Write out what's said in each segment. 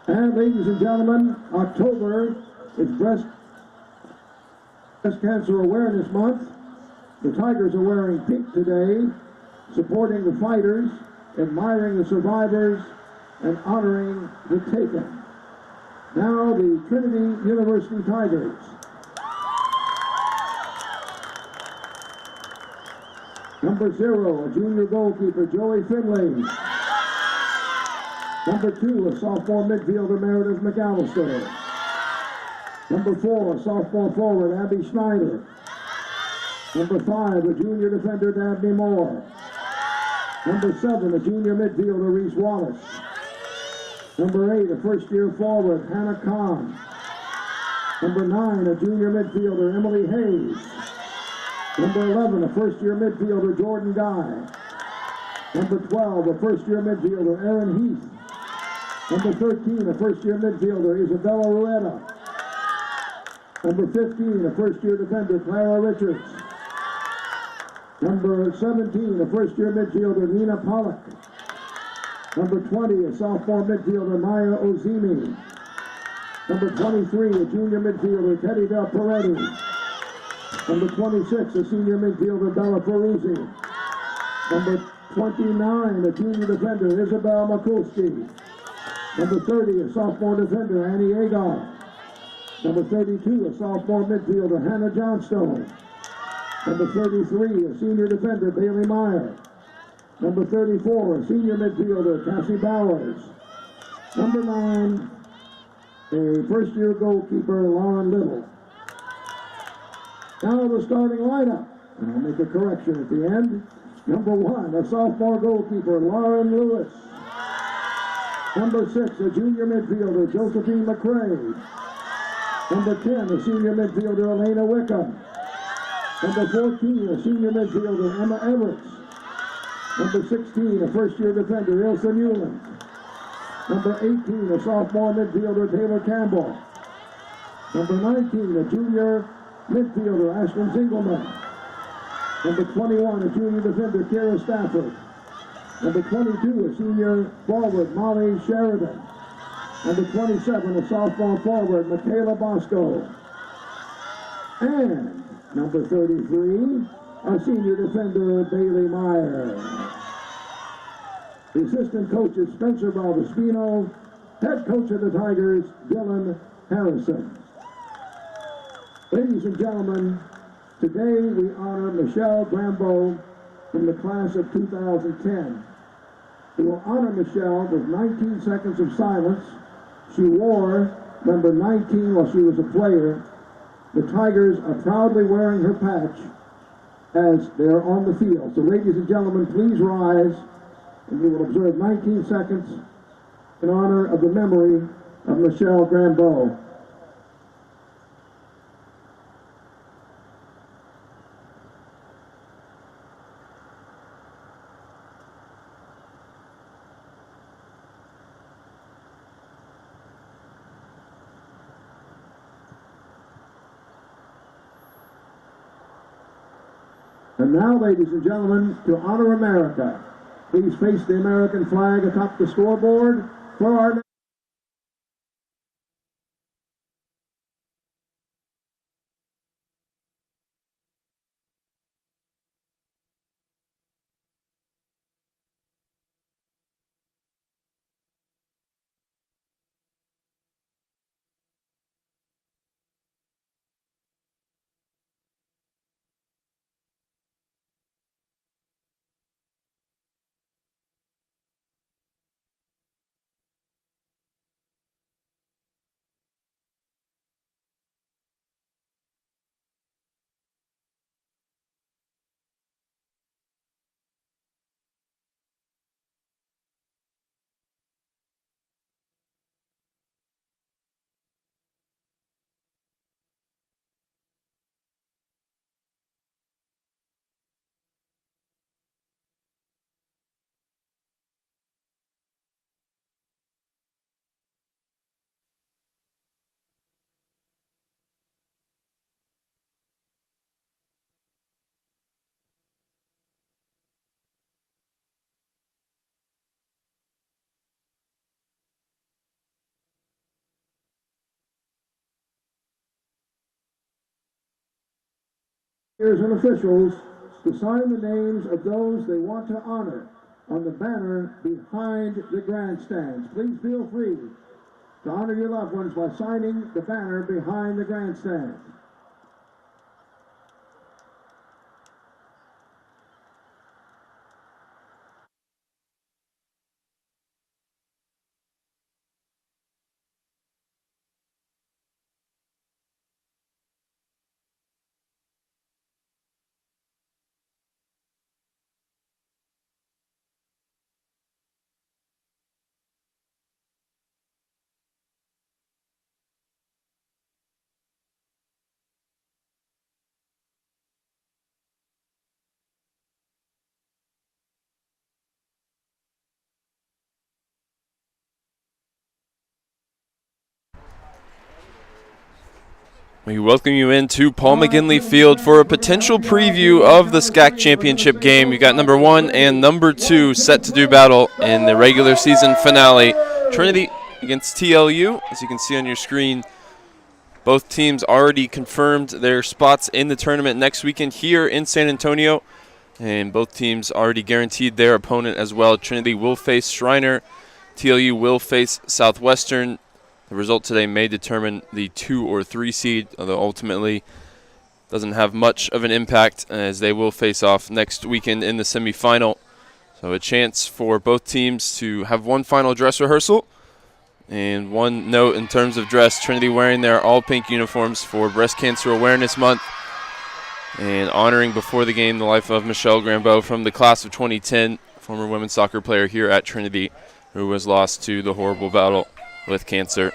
And ladies and gentlemen, October is Breast Cancer Awareness Month. The Tigers are wearing pink today, supporting the fighters, admiring the survivors, and honoring the taken. Now the Trinity University Tigers. Number 0, a junior goalkeeper, Joey Finley. Number 2, a sophomore midfielder, Meredith McAllister. Number 4, a sophomore forward, Abby Schneider. Number 5, a junior defender, Dabney Moore. Number 7, a junior midfielder, Reese Wallace. Number 8, a first-year forward, Hannah Kahn. Number 9, a junior midfielder, Emily Hayes. Number 11, a first-year midfielder, Jordan Guy. Number 12, a first-year midfielder, Aaron Heath. Number 13, a first-year midfielder, Isabella Rueda. Number 15, a first-year defender, Clara Richards. Number 17, a first-year midfielder, Nina Pollock. Number 20, a sophomore midfielder, Maya Ozimi. Number 23, a junior midfielder, Teddy Del Peretti. Number 26, a senior midfielder, Bella Peruzzi. Number 29, a junior defender, Isabel Mikulski. Number 30, a sophomore defender, Annie Agar. Number 32, a sophomore midfielder, Hannah Johnstone. Number 33, a senior defender, Bailey Meyer. Number 34, a senior midfielder, Cassie Bowers. Number 9, a first-year goalkeeper, Lauren Little. Now the starting lineup, and I'll make a correction at the end. Number 1, a sophomore goalkeeper, Lauren Lewis. Number 6, a junior midfielder, Josephine McCrae. Number 10, a senior midfielder, Elena Wickham. Number 14, a senior midfielder, Emma Everett. Number 16, a first-year defender, Ilsa Newland. Number 18, a sophomore midfielder, Taylor Campbell. Number 19, a junior midfielder, Ashton Zingelman. Number 21, a junior defender, Kara Stafford. Number 22, a senior forward, Molly Sheridan. Number 27, a sophomore forward, Michaela Bosco. And number 33, a senior defender, Bailey Meyer. The assistant coach is Spencer Baldespino. Head coach of the Tigers, Dylan Harrison. Ladies and gentlemen, today we honor Michelle Bramble from the class of 2010. We will honor Michelle with 19 seconds of silence. She wore number 19 while she was a player. The Tigers are proudly wearing her patch as they are on the field. So ladies and gentlemen, please rise, and we will observe 19 seconds in honor of the memory of Michelle Bramble. And now, ladies and gentlemen, to honor America, please face the American flag atop the scoreboard for our Players and officials to sign the names of those they want to honor on the banner behind the grandstands. Please feel free to honor your loved ones by signing the banner behind the grandstand. We welcome you into Paul McGinley Field for a potential preview of the SCAC championship game. You got number 1 and number 2 set to do battle in the regular season finale. Trinity against TLU. As you can see on your screen, both teams already confirmed their spots in the tournament next weekend here in San Antonio. And both teams already guaranteed their opponent as well. Trinity will face Shriner. TLU will face Southwestern. The result today may determine the 2 or 3 seed, although ultimately doesn't have much of an impact as they will face off next weekend in the semifinal. So a chance for both teams to have one final dress rehearsal. And one note in terms of dress, Trinity wearing their all-pink uniforms for Breast Cancer Awareness Month and honoring before the game the life of Michelle Grambeau from the class of 2010, former women's soccer player here at Trinity, who was lost to the horrible battle with cancer.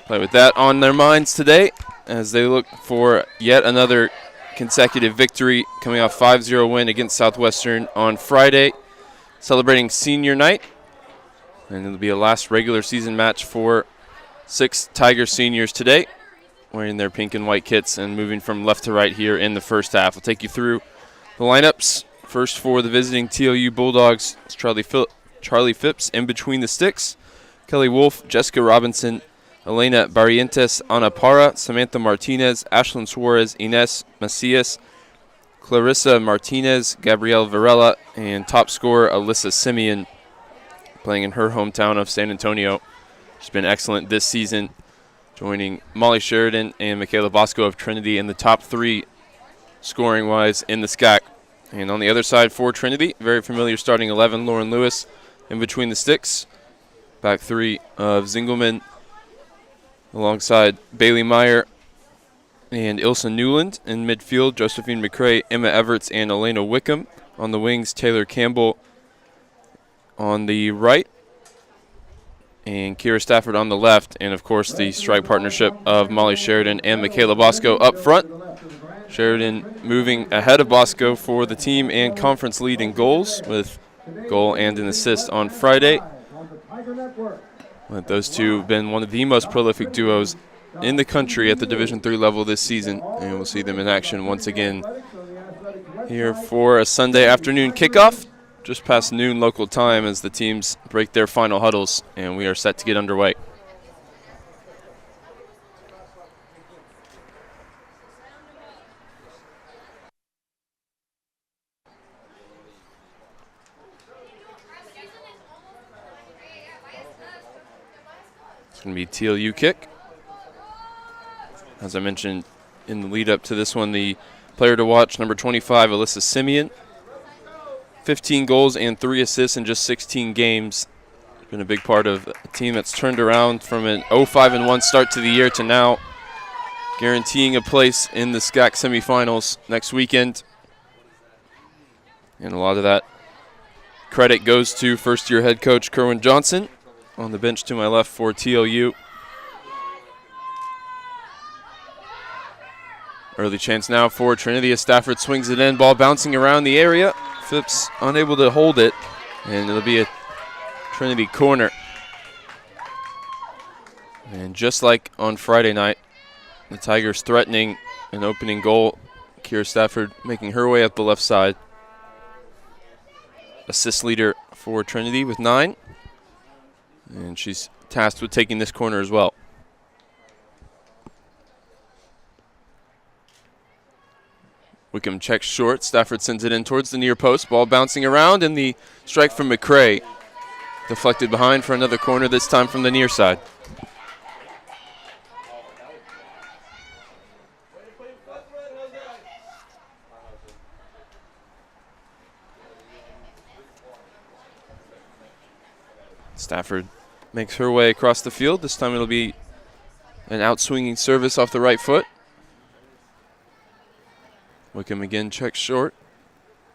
Play with that on their minds today as they look for yet another consecutive victory, coming off 5-0 win against Southwestern on Friday, celebrating senior night. And it'll be a last regular season match for 6 Tiger seniors today, wearing their pink and white kits and moving from left to right here in the first half. I'll take you through the lineups. First for the visiting TLU Bulldogs, it's Charlie Phipps in between the sticks, Kelly Wolf, Jessica Robinson, Elena Barrientes, Ana Parra, Samantha Martinez, Ashlyn Suarez, Ines Macias, Clarissa Martinez, Gabrielle Varela, and top scorer Alyssa Simeon, playing in her hometown of San Antonio. She's been excellent this season, joining Molly Sheridan and Michaela Bosco of Trinity in the top 3 scoring-wise in the SCAC. And on the other side for Trinity, very familiar starting 11, Lauren Lewis in between the sticks. Back 3 of Zingelman alongside Bailey Meyer and Ilsa Newland. In midfield, Josephine McCrae, Emma Everts, and Elena Wickham. On the wings, Taylor Campbell on the right and Kira Stafford on the left. And, of course, the strike partnership of Molly Sheridan and Michaela Bosco up front. Sheridan moving ahead of Bosco for the team and conference lead in goals with goal and an assist on Friday. But those two have been one of the most prolific duos in the country at the Division III level this season, and we'll see them in action once again here for a Sunday afternoon kickoff, just past noon local time as the teams break their final huddles, and we are set to get underway. It's going to be TLU kick. As I mentioned in the lead up to this one, the player to watch, number 25, Alyssa Simeon. 15 goals and 3 assists in just 16 games. Been a big part of a team that's turned around from an 0-5-1 start to the year to now guaranteeing a place in the SCAC semifinals next weekend. And a lot of that credit goes to first-year head coach Kerwin Johnson on the bench to my left for TLU. Early chance now for Trinity as Stafford swings it in, ball bouncing around the area. Phipps unable to hold it, and it'll be a Trinity corner. And just like on Friday night, the Tigers threatening an opening goal. Kira Stafford making her way up the left side. Assist leader for Trinity with 9. And she's tasked with taking this corner as well. Wickham checks short. Stafford sends it in towards the near post. Ball bouncing around, and the strike from McCray. Deflected behind for another corner, this time from the near side. Stafford makes her way across the field. This time it'll be an outswinging service off the right foot. Wickham again checks short,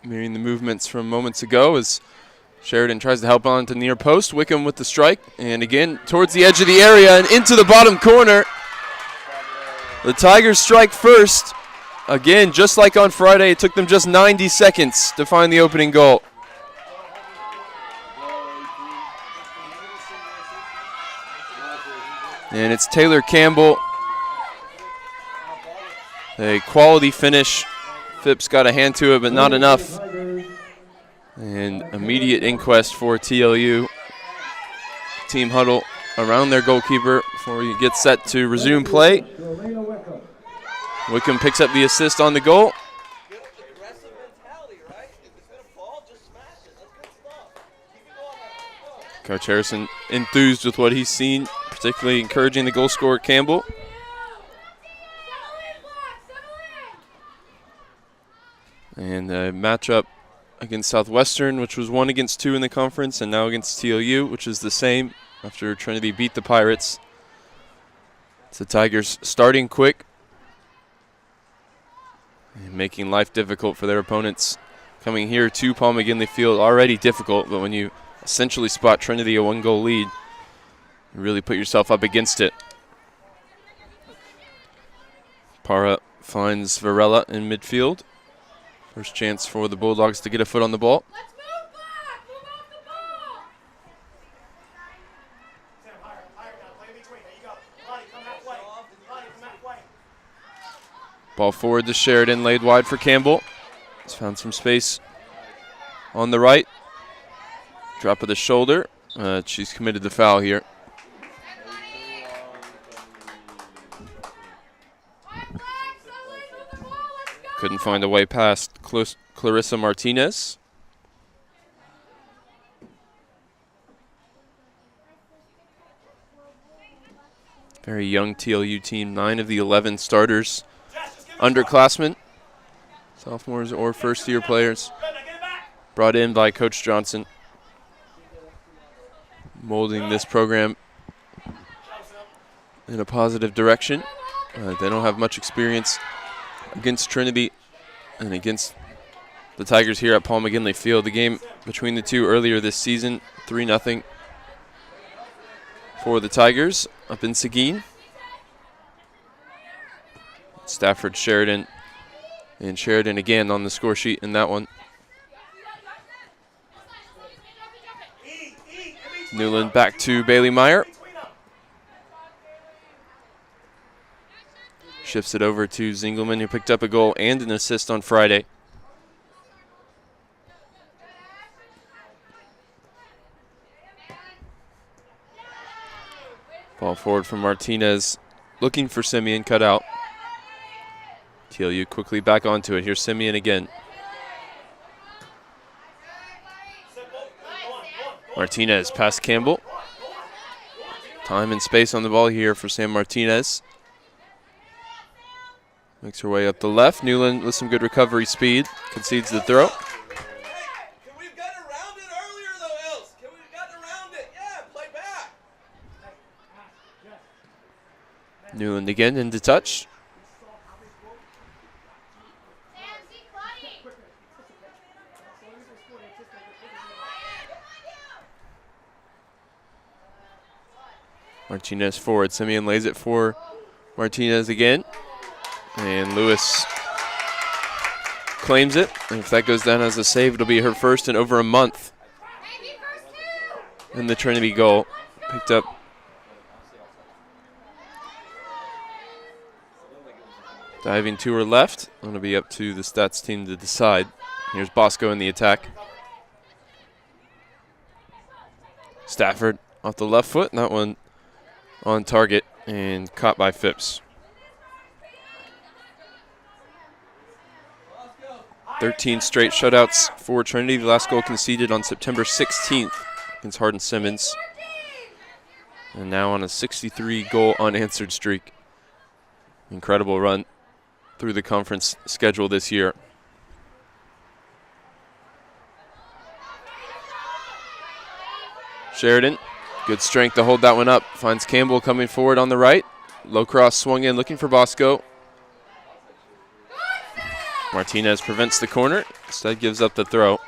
mirroring the movements from moments ago as Sheridan tries to help on to near post. Wickham with the strike, and again towards the edge of the area and into the bottom corner. The Tigers strike first. Again, just like on Friday, it took them just 90 seconds to find the opening goal. And it's Taylor Campbell. A quality finish. Phipps got a hand to it, but not enough. And immediate inquest for TLU. Team huddle around their goalkeeper before he gets set to resume play. Wickham picks up the assist on the goal. Coach Harrison enthused with what he's seen, particularly encouraging the goal scorer Campbell. And a matchup against Southwestern, which was 1-2 in the conference, and now against TLU, which is the same after Trinity beat the Pirates. It's the Tigers starting quick and making life difficult for their opponents. Coming here to Paul McGinley Field, already difficult, but when you essentially spot Trinity a 1-goal lead, you really put yourself up against it. Parra finds Varela in midfield. First chance for the Bulldogs to get a foot on the ball. Let's move back! Move off the ball! Sam, higher now. Play in between. There you go. Lottie, come halfway. Lottie, come halfway. Ball forward to Sheridan, laid wide for Campbell. He's found some space on the right. Drop of the shoulder. She's committed the foul here. Couldn't find a way past Clarissa Martinez. Very young TLU team, 9 of the 11 starters, underclassmen, sophomores or first-year players, brought in by Coach Johnson, molding this program in a positive direction. They don't have much experience against Trinity and against the Tigers here at Paul McGinley Field. The game between the two earlier this season, 3-0 for the Tigers up in Seguin. Stafford, Sheridan, and Sheridan again on the score sheet in that one. Newland back to Bailey Meyer. Shifts it over to Zingelman, who picked up a goal and an assist on Friday. Ball forward from Martinez, looking for Simeon, cut out. TLU quickly back onto it. Here's Simeon again. Martinez past Campbell. Time and space on the ball here for Sam Martinez. Makes her way up the left. Newland with some good recovery speed. Concedes the throw. Can we have gotten around it earlier, though, Else? Can we have gotten around it? Yeah, play back. Newland again into touch. Martinez forward. Simeon lays it for Martinez again. And Lewis claims it. And if that goes down as a save, it'll be her first in over a month. And the Trinity goal picked up. Diving to her left. It'll be up to the stats team to decide. Here's Bosco in the attack. Stafford off the left foot. And that one on target and caught by Phipps. 13 straight shutouts for Trinity. The last goal conceded on September 16th against Hardin Simmons. And now on a 63-goal unanswered streak. Incredible run through the conference schedule this year. Sheridan, good strength to hold that one up. Finds Campbell coming forward on the right. Low cross swung in, looking for Bosco. Martinez prevents the corner, instead gives up the throw.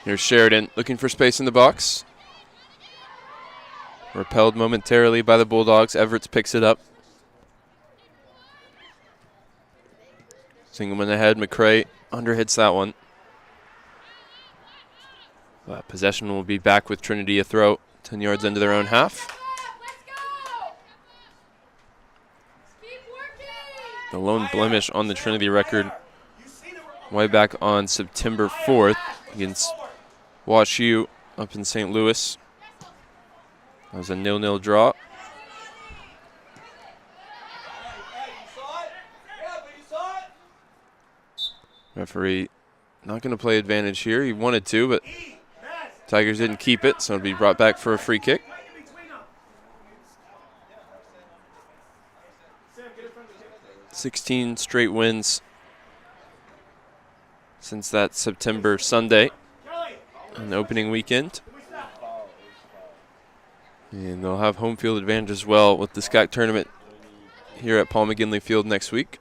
Here's Sheridan looking for space in the box. Repelled momentarily by the Bulldogs. Everett picks it up. Singleman ahead. McCray underhits that one. But possession will be back with Trinity. A throw 10 yards into their own half. The lone blemish on the Trinity record way back on September 4th against Wash U up in St. Louis. That was a 0-0 draw. Referee not going to play advantage here. He wanted to, but Tigers didn't keep it, so it'll be brought back for a free kick. "16 straight wins since that September Sunday, an opening weekend. And they'll have home field advantage as well with the SCAC tournament here at Paul McGinley Field next week.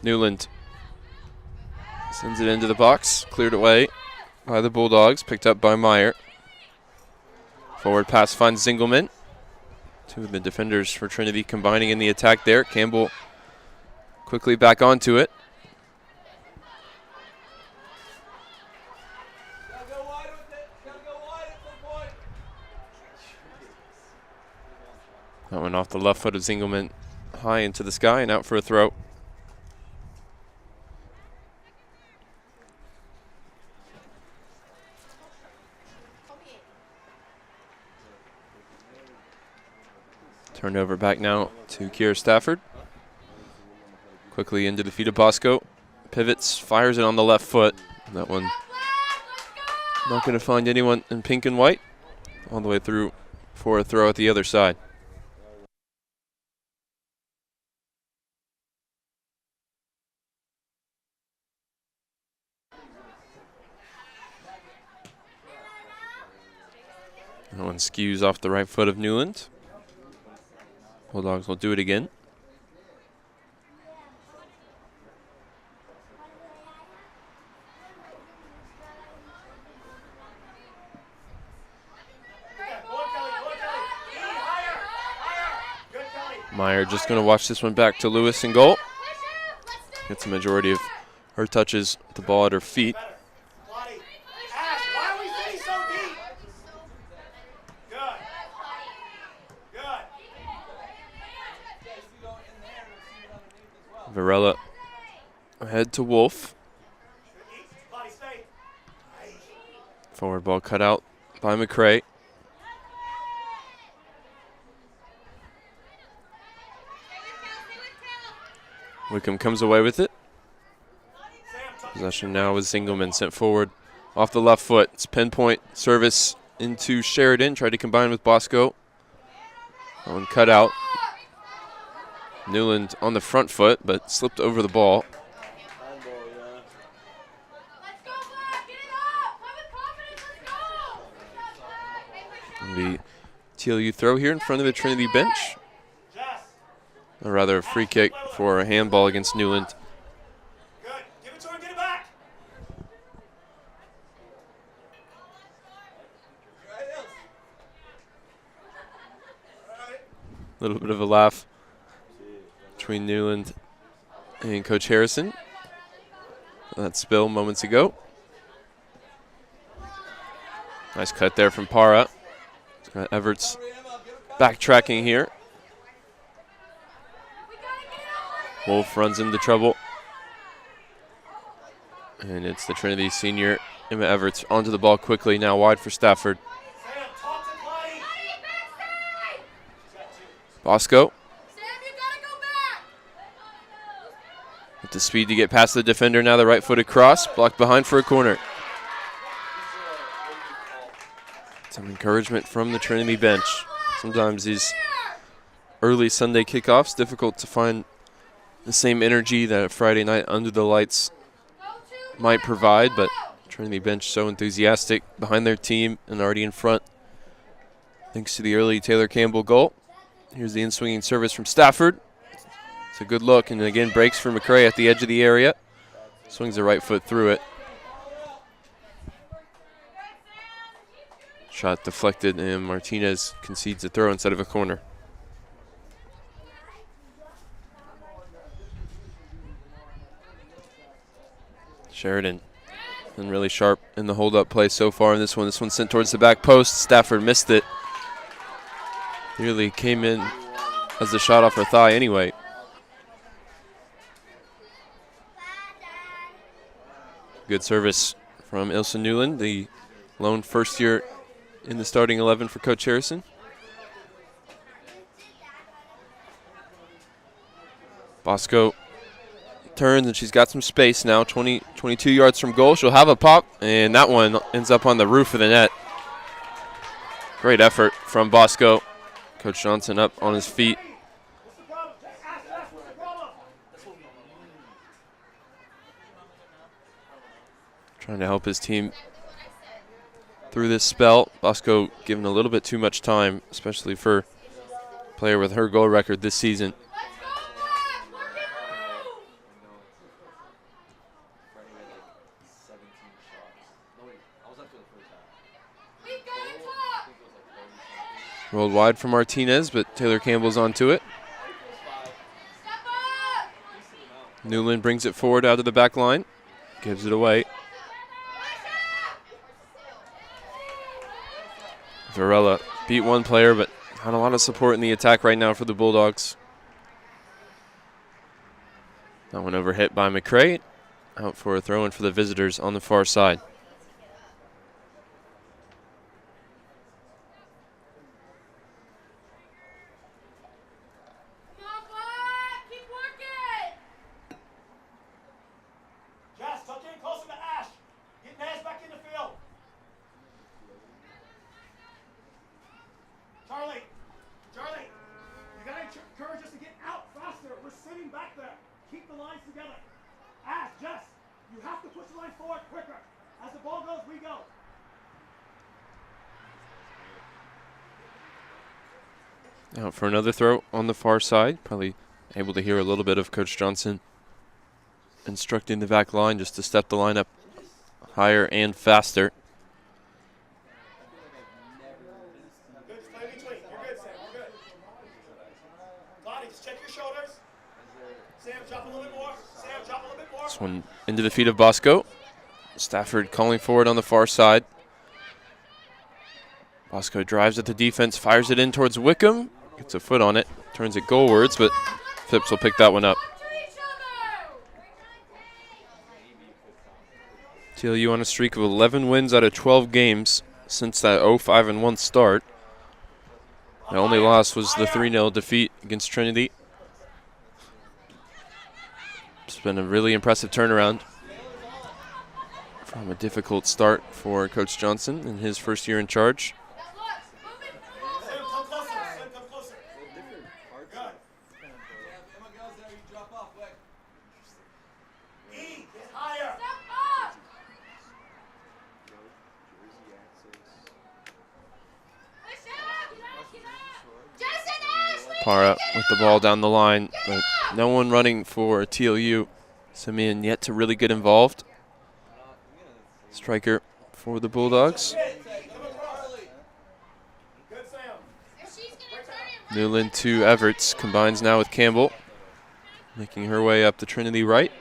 Newland sends it into the box, cleared away by the Bulldogs, picked up by Meyer. Forward pass finds Zingelman. Two of the defenders for Trinity combining in the attack there. Campbell quickly back onto it. That one off the left foot of Zingelman, high into the sky and out for a throw. Turnover back now to Kiera Stafford. Quickly into the feet of Bosco. Pivots, fires it on the left foot. That one not going to find anyone in pink and white. All the way through for a throw at the other side. That one skews off the right foot of Newland. Bulldogs will do it again. Meyer just going to watch this one back to Lewis in goal. Gets the majority of her touches with the ball at her feet. Varela ahead to Wolf. Forward ball cut out by McCray. Wickham comes away with it. Possession now with Zingelman sent forward off the left foot. It's pinpoint service into Sheridan. Tried to combine with Bosco. That one cut out. Newland on the front foot, but slipped over the ball. The TLU throw here in front of the Trinity bench. Or rather, a free kick for a handball against Newland. Good. Give it to her. Get it back. A little bit of a laugh between Newland and Coach Harrison. That spill moments ago. Nice cut there from Para. Everett's backtracking here. Wolf runs into trouble. And it's the Trinity senior, Emma Everts, onto the ball quickly, now wide for Stafford. Bosco. With the speed to get past the defender, now the right-footed cross, blocked behind for a corner. Some encouragement from the Trinity bench. Sometimes these early Sunday kickoffs, difficult to find the same energy that a Friday night under the lights might provide, but Trinity bench so enthusiastic behind their team and already in front thanks to the early Taylor Campbell goal. Here's the in-swinging service from Stafford. It's a good look, and again breaks for McCray at the edge of the area. Swings the right foot through it. Shot deflected, and Martinez concedes a throw instead of a corner. Sheridan been really sharp in the hold-up play so far in this one. This one sent towards the back post. Stafford missed it. Nearly came in as a shot off her thigh anyway. Good service from Ilsa Newland, the lone first year in the starting 11 for Coach Harrison. Bosco turns, and she's got some space now, 22 yards from goal. She'll have a pop, and that one ends up on the roof of the net. Great effort from Bosco. Coach Johnson up on his feet. Trying to help his team through this spell. Bosco given a little bit too much time, especially for a player with her goal record this season. Rolled wide for Martinez, but Taylor Campbell's onto it. Newland brings it forward out of the back line. Gives it away. Varela beat one player, but not a lot of support in the attack right now for the Bulldogs. That one overhit by McCray. Out for a throw-in for the visitors on the far side. Out for another throw on the far side. Probably able to hear a little bit of Coach Johnson instructing the back line just to step the line up higher and faster. Good, just play between. You're good, Sam. You're good. Lottie, just check your shoulders. Sam, drop a little bit more. Sam, drop a little bit more. This one into the feet of Bosco. Stafford calling forward on the far side. Bosco drives at the defense, fires it in towards Wickham. Gets a foot on it, turns it goalwards, but Phipps will pick that one up. TLU on a streak of 11 wins out of 12 games since that 0-5-1 start. The only loss was the 3-0 defeat against Trinity. It's been a really impressive turnaround from a difficult start for Coach Johnson in his first year in charge. Para with the ball down the line, but no one running for TLU. Simeon yet to really get involved. Striker for the Bulldogs. Newland to Everts, combines now with Campbell, making her way up the Trinity right.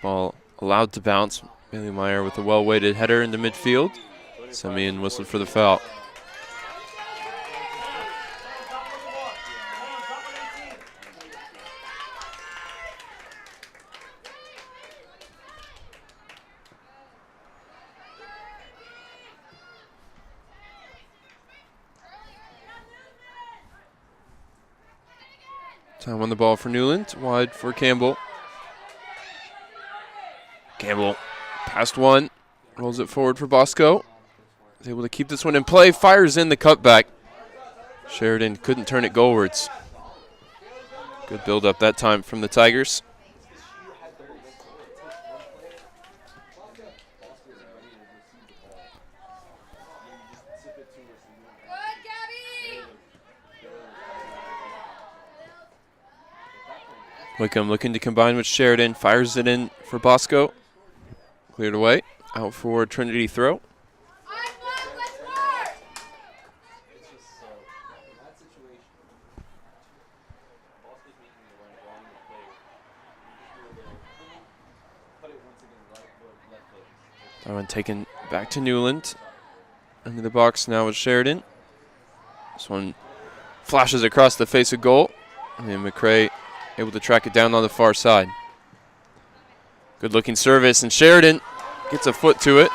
Ball allowed to bounce, Bailey Meyer with a well-weighted header into midfield. Simeon whistled for the foul. Time on the ball for Newland, wide for Campbell. Campbell past one, rolls it forward for Bosco. Is able to keep this one in play, fires in the cutback. Sheridan couldn't turn it goalwards. Good build up that time from the Tigers. Wickham looking to combine with Sheridan, fires it in for Bosco. Cleared away, out for Trinity throw. That one taken back to Newland. Into the box now with Sheridan. This one flashes across the face of goal. And McCray able to track it down on the far side. Good looking service, and Sheridan gets a foot to it.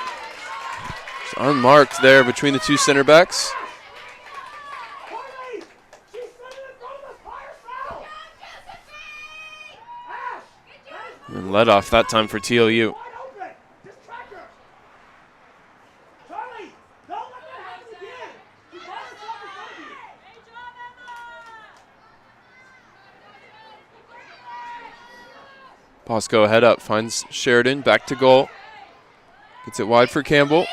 It's unmarked there between the two center backs. And let off that time for TLU. Bosco head up, finds Sheridan, back to goal. Gets it wide for Campbell.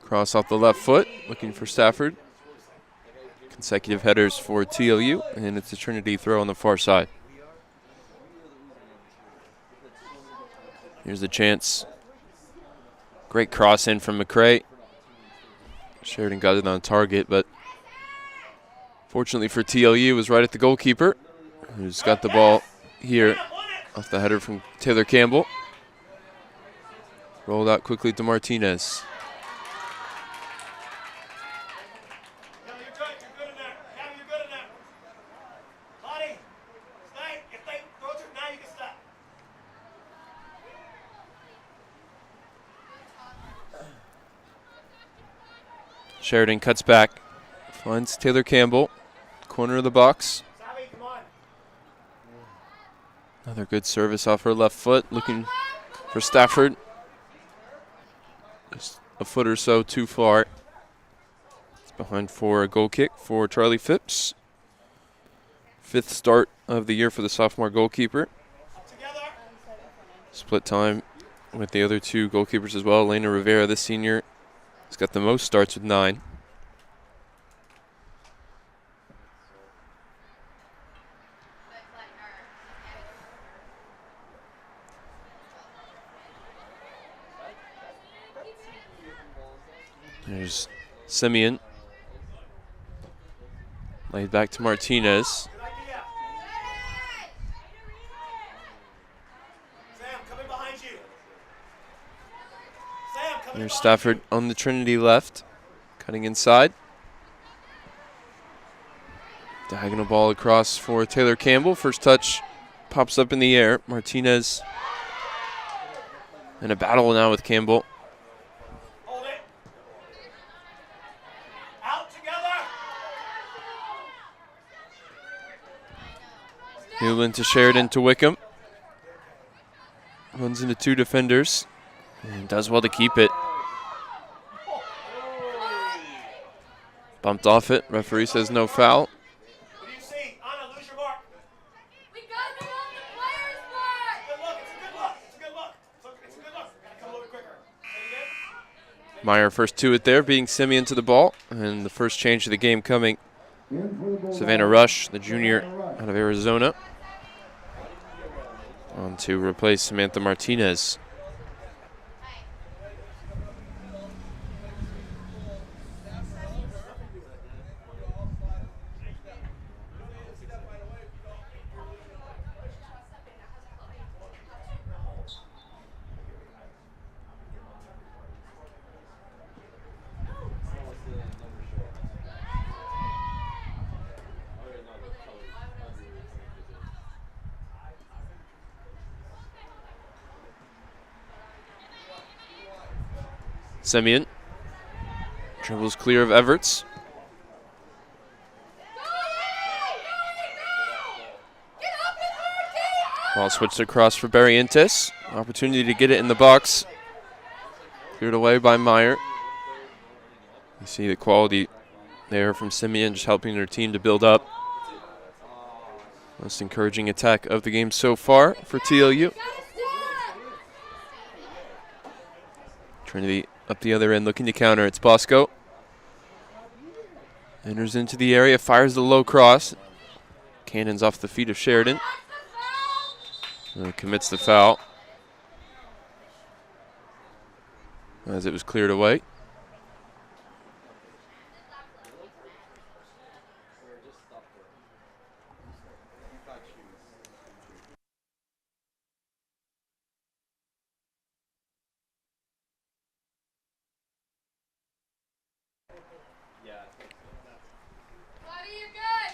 Cross off the left foot, looking for Stafford. Consecutive headers for TLU, and it's a Trinity throw on the far side. Here's the chance. Great cross in from McCray. Sheridan got it on target, but fortunately for TLU, it was right at the goalkeeper, who's got the ball here off the header from Taylor Campbell. Rolled out quickly to Martinez. Sheridan cuts back, finds Taylor Campbell, corner of the box. Another good service off her left foot, looking for Stafford. Just a foot or so too far. It's behind for a goal kick for Charlie Phipps. 5th start of the year for the sophomore goalkeeper. Split time with the other two goalkeepers as well. Elena Rivera, the senior, has got the most starts with 9. There's Simeon. Laid back to Martinez. There's Stafford on the Trinity left, cutting inside. Diagonal ball across for Taylor Campbell. First touch pops up in the air. Martinez in a battle now with Campbell. Newland to Sheridan to Wickham. Runs into 2 defenders and does well to keep it. Bumped off it. Referee says no foul. What do you see? Anna, lose your mark. We got it on the player's mark. It's a good look. It's a good look. It's a good look. Gotta come a little bit quicker. Say it again. Meyer first to it there, beating Simeon to the ball. And the first change of the game coming. Savannah Rush, the junior out of Arizona, on to replace Samantha Martinez. Semyon dribbles clear of Everts. Ball switched across for Barrientos. Opportunity to get it in the box. Cleared away by Meyer. You see the quality there from Semyon, just helping their team to build up. Most encouraging attack of the game so far for TLU. Trinity up the other end looking to counter. It's Bosco. Enters into the area, fires the low cross. Cannons off the feet of Sheridan. And commits the foul as it was cleared away. Buddy, you're good.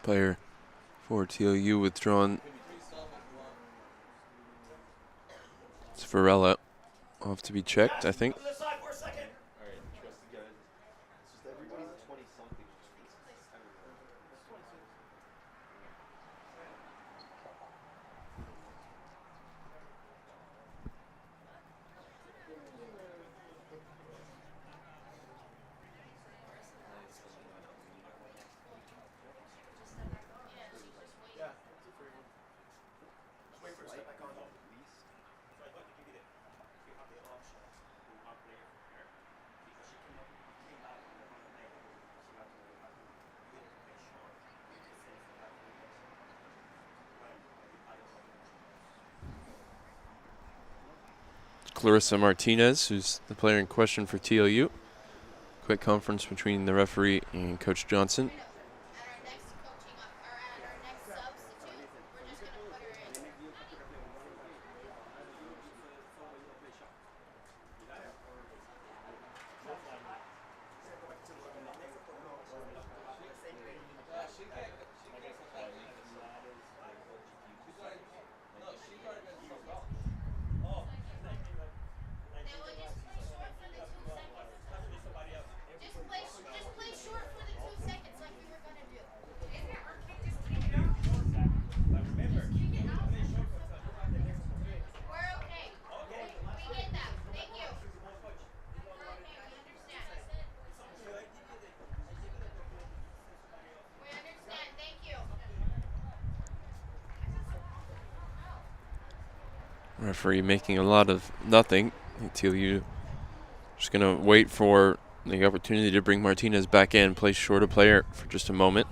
Player for TLU withdrawn. It's Varela. Off to be checked, I think. To the side for a second. Wait for a step back on. So I'd like to give you the option. Clarissa Martinez, who's the player in question for TLU. Quick conference between the referee and Coach Johnson. At our next coaching or at our next substitute, we're just gonna put her in. Then we'll just play short for the 2 seconds. Just play short for the 2 seconds like we were gonna do. Isn't it our kick just kick it out? Kick it out. We're okay. We get that. Thank you. We're okay. We understand. We understand. Thank you. Referee making a lot of nothing. TLU just going to wait for the opportunity to bring Martinez back in, play short a player for just a moment.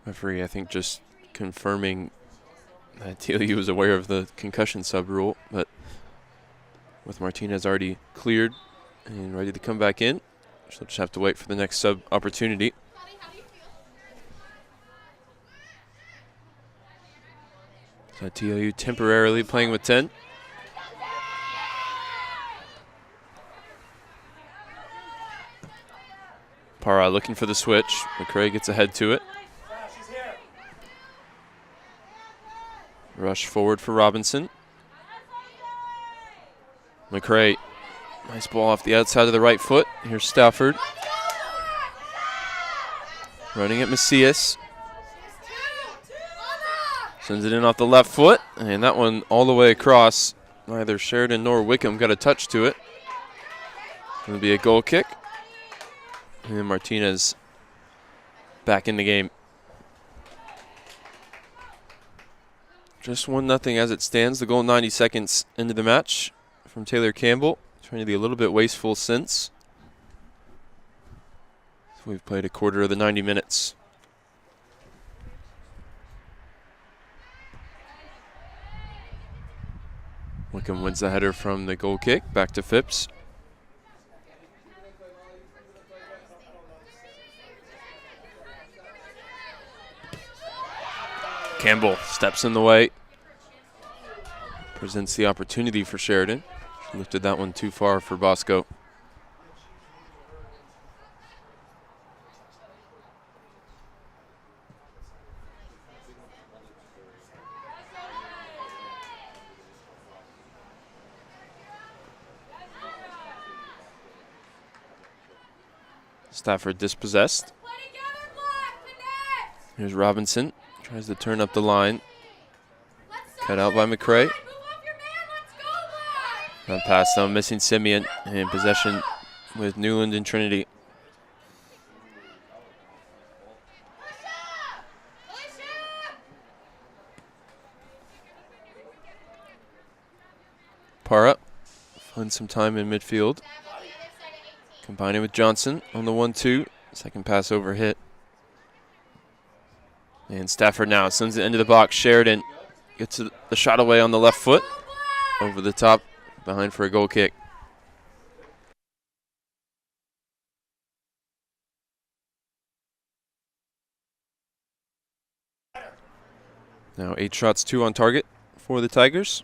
Referee, I think, just confirming that TLU was aware of the concussion sub rule, but with Martinez already cleared and ready to come back in, she'll just have to wait for the next sub opportunity. How do you feel? So TLU temporarily playing with 10. Para looking for the switch. McCray gets ahead to it. She's here. Rush forward for Robinson. McCray, nice ball off the outside of the right foot. Here's Stafford. Running at Macias. Sends it in off the left foot, and that one all the way across. Neither Sheridan nor Wickham got a touch to it. It'll be a goal kick. And Martinez back in the game. Just 1-0 as it stands. The goal 90 seconds into the match from Taylor Campbell. Trying to be a little bit wasteful since. So we've played a quarter of the 90 minutes. Wickham wins the header from the goal kick. Back to Phipps. Campbell steps in the way. presents the opportunity for Sheridan. She lifted that one too far for Bosco. Stafford dispossessed. Here's Robinson. Tries to turn up the line. Cut out by McCray. That pass though, missing Simeon. And in possession with Newland and Trinity. Para finds some time in midfield. Combining with Johnson on the 1-2. Second pass over hit. And Stafford now sends it into the box. Sheridan gets the shot away on the left foot. Over the top, behind for a goal kick. Now 8 shots, 2 on target for the Tigers.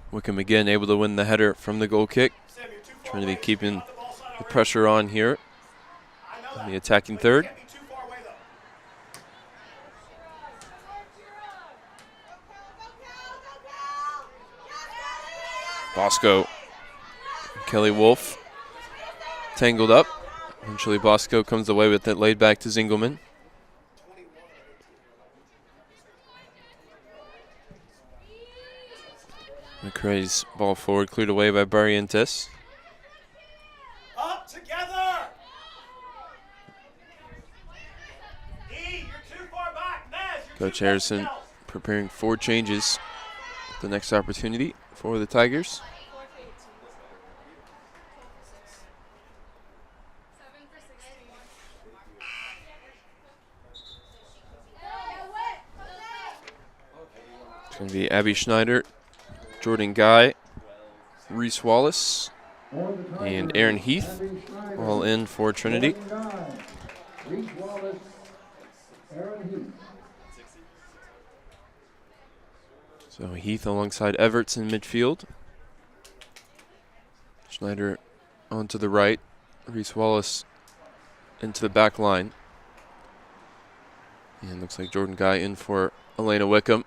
Wickham again able to win the header from the goal kick. Trinity keeping the pressure on here. The attacking third. Bosco, Kelly Wolf tangled up. Eventually Bosco comes away with it, laid back to Zingelman. McCray's ball forward, cleared away by Barrientos. Up together. E, you're too far back. Nez, you're Coach too Harrison close. preparing 4 changes. The next opportunity for the Tigers. It's going to be Abby Schneider, Jordan Guy, Reese Wallace, and Aaron Heath, all in for Trinity. Reese Wallace, Aaron Heath. So Heath alongside Everts in midfield. Schneider onto the right, Reese Wallace into the back line. And looks like Jordan Guy in for Elena Wickham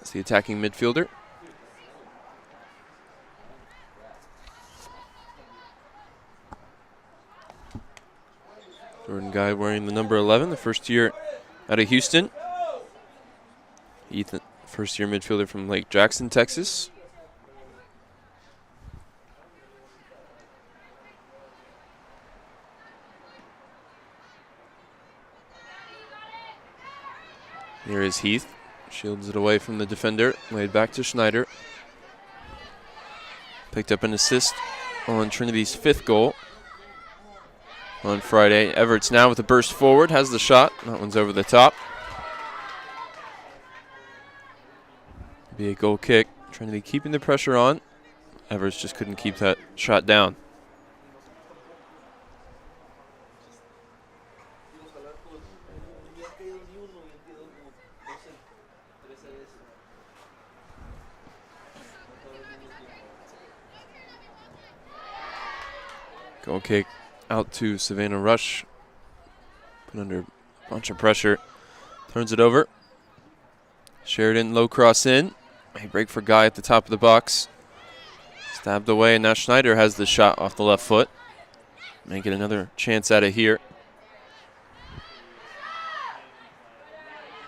as the attacking midfielder. Jordan Guy wearing the number 11, the first year out of Houston. Ethan, first year midfielder from Lake Jackson, Texas. Here is Heath, shields it away from the defender, laid back to Schneider. Picked up an assist on Trinity's 5th goal on Friday. Everts now with a burst forward, has the shot. That one's over the top. Be a goal kick. Trinity keeping the pressure on. Everts just couldn't keep that shot down. Goal kick out to Savannah Rush. Put under a bunch of pressure. Turns it over. Sheridan low cross in. A break for Guy at the top of the box. Stabbed away, and now Schneider has the shot off the left foot. Making another chance at it here.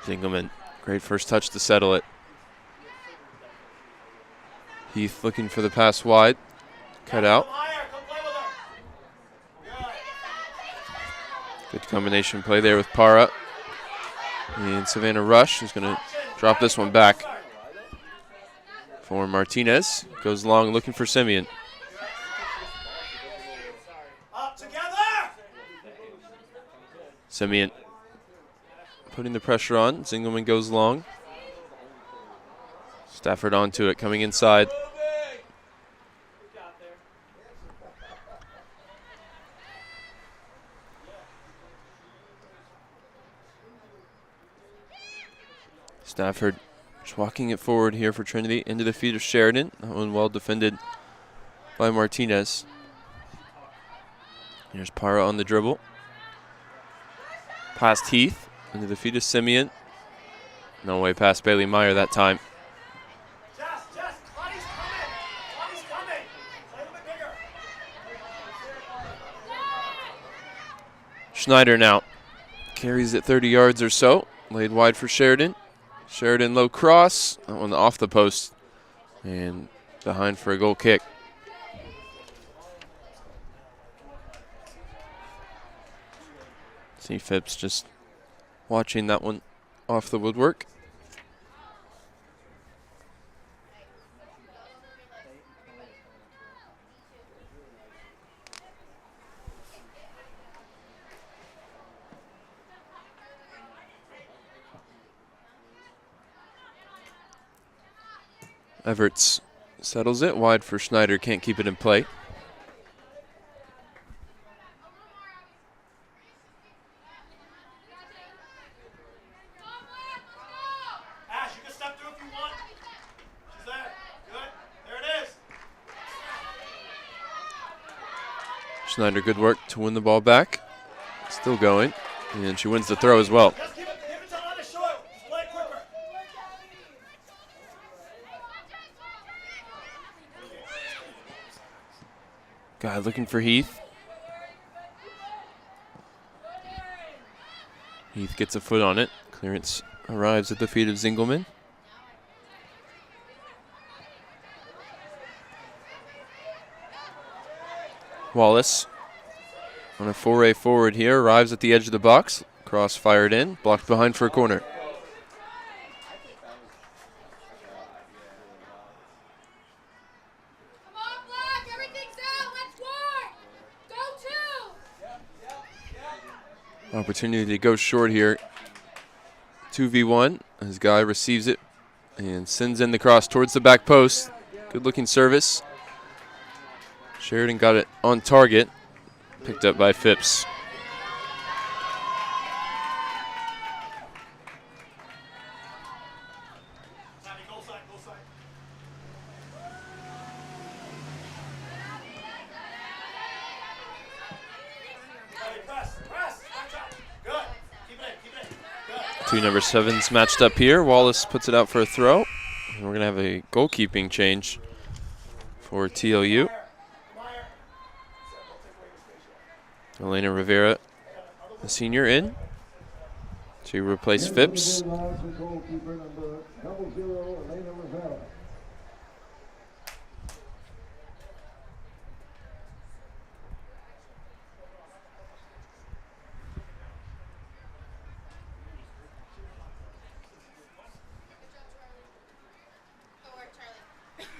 Zingelman, great first touch to settle it. Heath looking for the pass wide. Cut out. Good combination play there with Para. And Savannah Rush is going to drop this one back for Martinez. Goes long looking for Simeon. Up together. Simeon putting the pressure on. Zingelman goes long. Stafford onto it, coming inside. Stafford just walking it forward here for Trinity into the feet of Sheridan. That one well defended by Martinez. Here's Para on the dribble. Past Heath into the feet of Simeon. No way past Bailey Meyer that time. Jess, Claudia's coming. Claudia's coming. Play a little bit bigger. Schneider now carries it 30 yards or so. Laid wide for Sheridan. Sheridan low cross. That one off the post. And behind for a goal kick. See Phipps just watching that one off the woodwork. Everts settles it wide for Schneider, can't keep it in play. Ash, you can step through if you want. She's there. Good. There it is. Schneider, good work to win the ball back. Still going, and she wins the throw as well. Just give it to Anna short. Just play it quicker. Guy looking for Heath. Heath gets a foot on it. Clearance arrives at the feet of Zingelman. Wallace on a foray forward here, arrives at the edge of the box. Cross fired in, blocked behind for a corner. Come on, Black. Everything's out. Let's work. Go 2. Opportunity to go short here. 2v1 as Guy receives it and sends in the cross towards the back post. Good looking service. Sheridan got it on target. Picked up by Phipps. Sammy, goal side, goal side. Ready, press. Watch out. Good. Keep it in. Good. Two number 7s matched up here. Wallace puts it out for a throw. And we're going to have a goalkeeping change for TLU. Meyer. Elena Rivera, the senior, in to replace Phipps. Goalkeeper number 00, Elena Rivera. Go work, Charlie.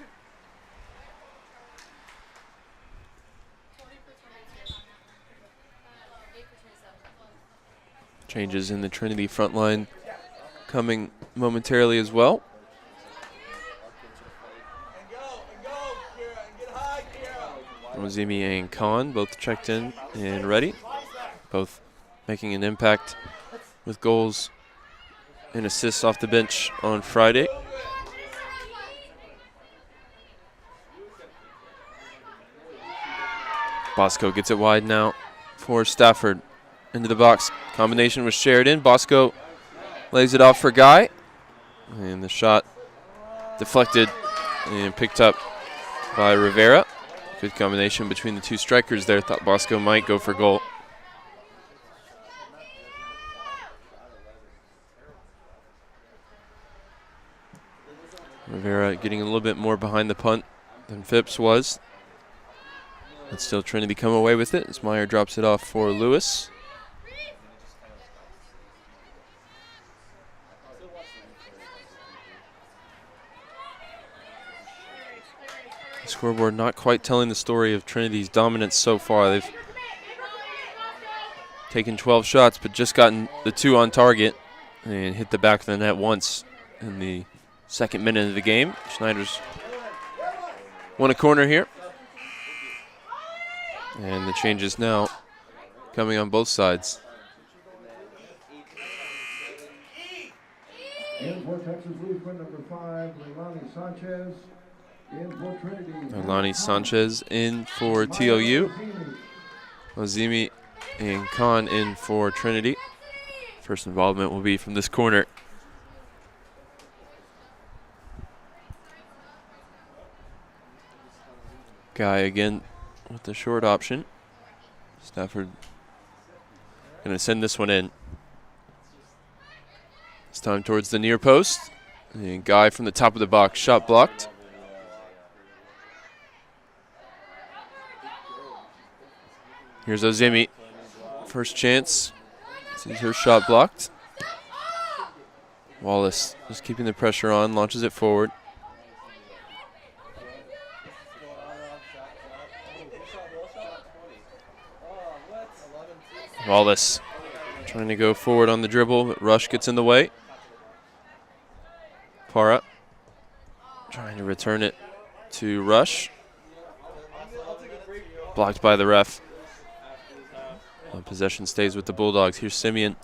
20 for 22. 8 for 27. Changes in the Trinity front line coming momentarily as well. Kira, and get high, Kira. Ozimi and Khan both checked in and ready. Both making an impact with goals and assists off the bench on Friday. Bosco gets it wide now for Stafford. Into the box. Combination with Sheridan. Bosco lays it off for Guy. And the shot deflected and picked up by Rivera. Good combination between the two strikers there. Thought Bosco might go for goal. Rivera getting a little bit more behind the punt than Phipps was. But still Trinity come away with it as Meyer drops it off for Lewis. The scoreboard not quite telling the story of Trinity's dominance so far. They've taken 12 shots, but just gotten the 2 on target and hit the back of the net once in the second minute of the game. Schneider's won a corner here. And the changes now coming on both sides. In for Texas Lutheran, number 5, Leilani Sanchez. In for Trinity. Leilani Sanchez in for TOU. Ozimi and Khan in for Trinity. First involvement will be from this corner. Guy again with the short option. Stafford going to send this one in. This time towards the near post. And Guy from the top of the box, shot blocked. Here's Ozimi. First chance. Sees her shot blocked. Wallace just keeping the pressure on, launches it forward. Wallace trying to go forward on the dribble, but Rush gets in the way. Para trying to return it to Rush. Blocked by the ref. Possession stays with the Bulldogs. Here's Simeon.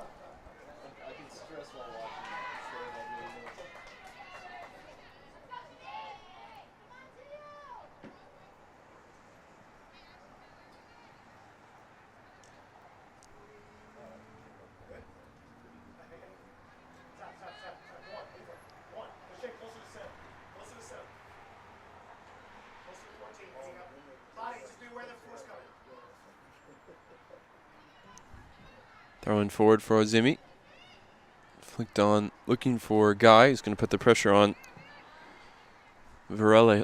Throwing forward for Ozimi. Flicked on, looking for Guy. He's going to put the pressure on Varela.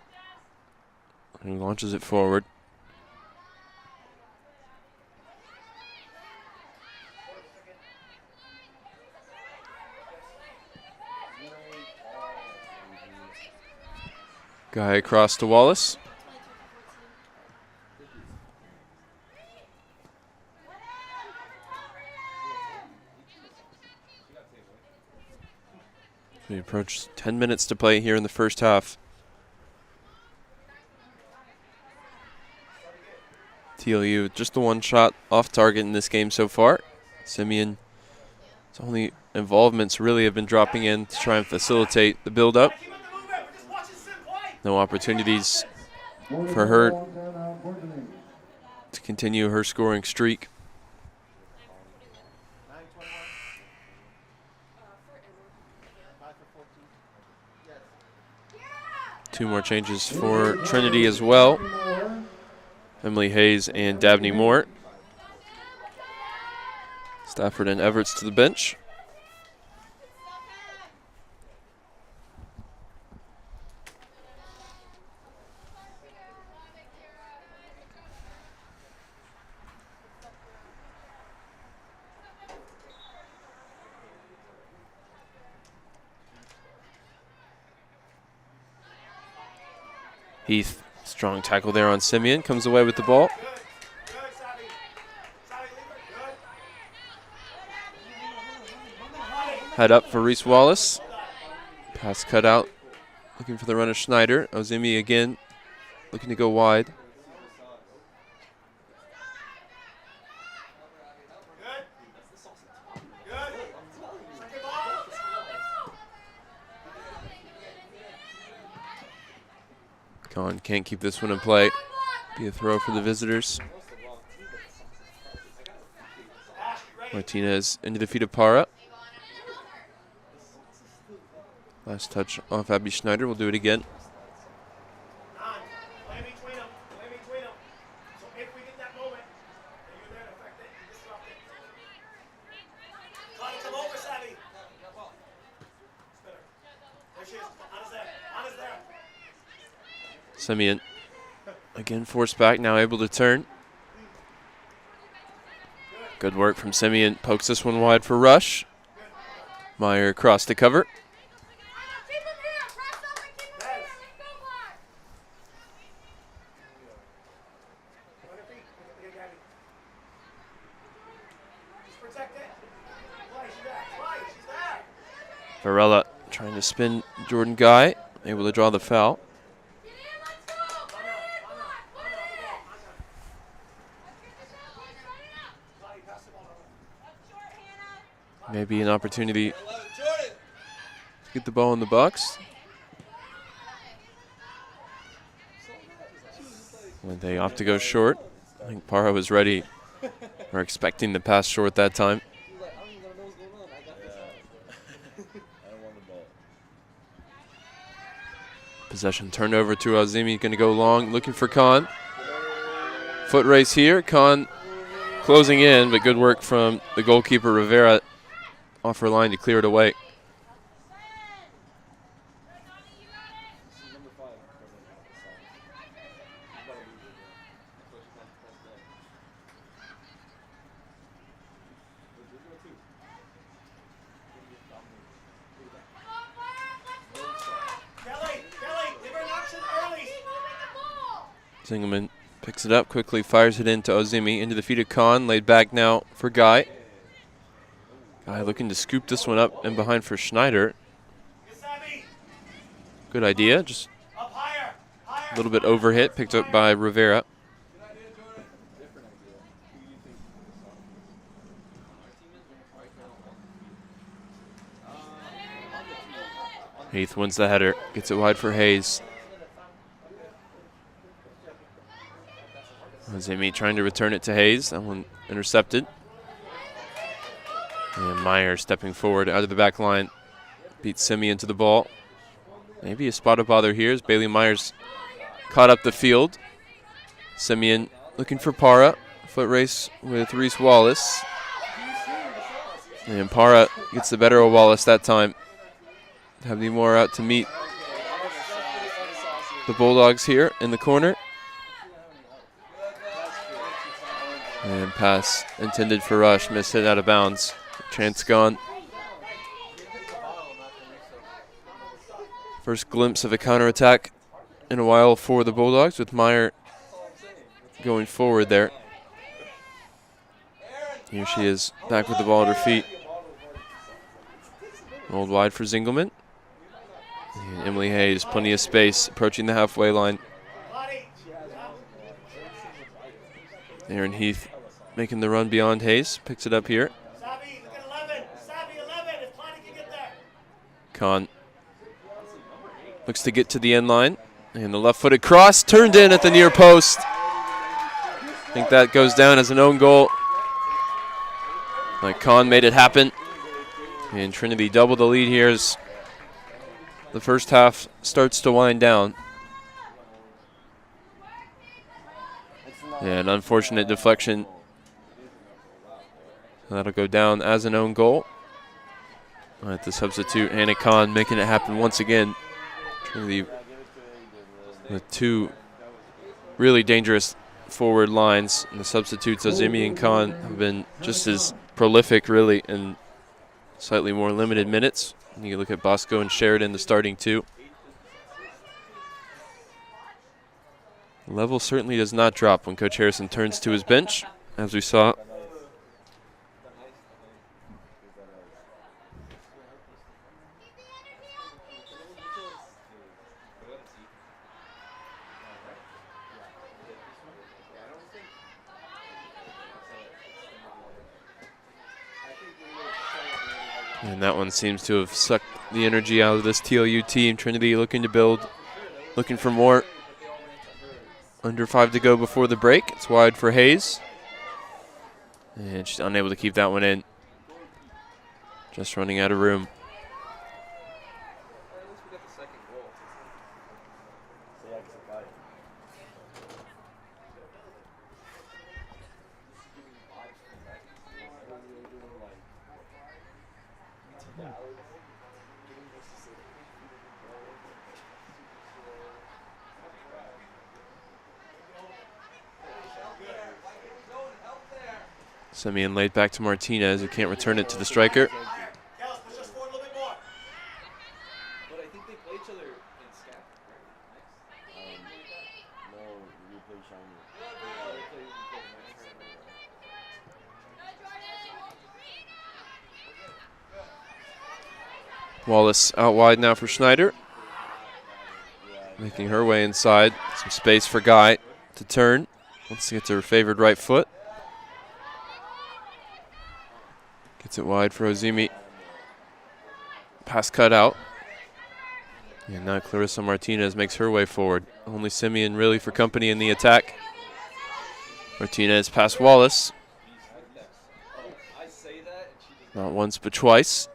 And he launches it forward. Guy across to Wallace. We approach 10 minutes to play here in the first half. TLU just the one shot off target in this game so far. Simeon, his only involvements really have been dropping in to try and facilitate the build-up. No opportunities for her to continue her scoring streak. Two more changes for Trinity as well. Emily Hayes and Dabney Moore. Stafford and Everts to the bench. Heath, strong tackle there on Simeon, comes away with the ball. Head up for Reese Wallace. Pass cut out, looking for the run of Schneider. Ozimi again, looking to go wide. Khan can't keep this one in play. Be a throw for the visitors. Martinez into the feet of Para. Last touch off Abby Schneider. We'll do it again. Simeon again forced back, now able to turn. Good work from Simeon. Pokes this one wide for Rush. Meyer across the cover. Varela trying to spin Jordan Guy, able to draw the foul. Maybe an opportunity get the ball in the box. When they opt to go short, I think Parra was ready or expecting the pass short that time. Possession turned over to Azimi, going to go long, looking for Khan. Foot race here, Khan closing in, but good work from the goalkeeper Rivera off her line to clear it away. Zingelman picks it up quickly, fires it into Ozimi, into the feet of Khan, laid back now for Guy. Guy looking to scoop this one up and behind for Schneider. Good idea, just a little bit overhit, picked up by Rivera. Heath wins the header, gets it wide for Hayes. Ozimi trying to return it to Hayes. That one intercepted. And Meyer stepping forward out of the back line. Beats Simeon to the ball. Maybe a spot of bother here as Bailey Myers caught up the field. Simeon looking for Parra. Foot race with Reese Wallace. And Parra gets the better of Wallace that time. Having more out to meet the Bulldogs here in the corner. And pass intended for Rush, missed it out of bounds. Chance gone. First glimpse of a counterattack in a while for the Bulldogs with Meyer going forward there. Here she is back with the ball at her feet. Rolled wide for Zingelman. And Emily Hayes, plenty of space, approaching the halfway line. Aaron Heath making the run beyond Hayes, picks it up here. Khan looks to get to the end line, and the left-footed cross turned in at the near post. I think that goes down as an own goal. Like Khan made it happen, and Trinity double the lead here as the first half starts to wind down. Yeah, an unfortunate deflection. That'll go down as an own goal. At the substitute, Hannah Khan making it happen once again. Trinity with two really dangerous forward lines. And the substitutes, Ozimi and Khan, have been just as prolific, really, in slightly more limited minutes. And you look at Bosco and Sheridan, the starting two. The level certainly does not drop when Coach Harrison turns to his bench, as we saw. And that one seems to have sucked the energy out of this TLU team. Trinity looking to build, looking for more. Under 5 to go before the break. It's wide for Hayes. And she's unable to keep that one in. Just running out of room. Simeon laid back to Martinez, who can't return it to the striker. Wallace out wide now for Schneider. Making her way inside. Some space for Guy to turn. Wants to get to her favored right foot. Gets it wide for Ozimi. Pass cut out. And now Clarissa Martinez makes her way forward. Only Simeon really for company in the attack. Martinez past Wallace. Not once but twice.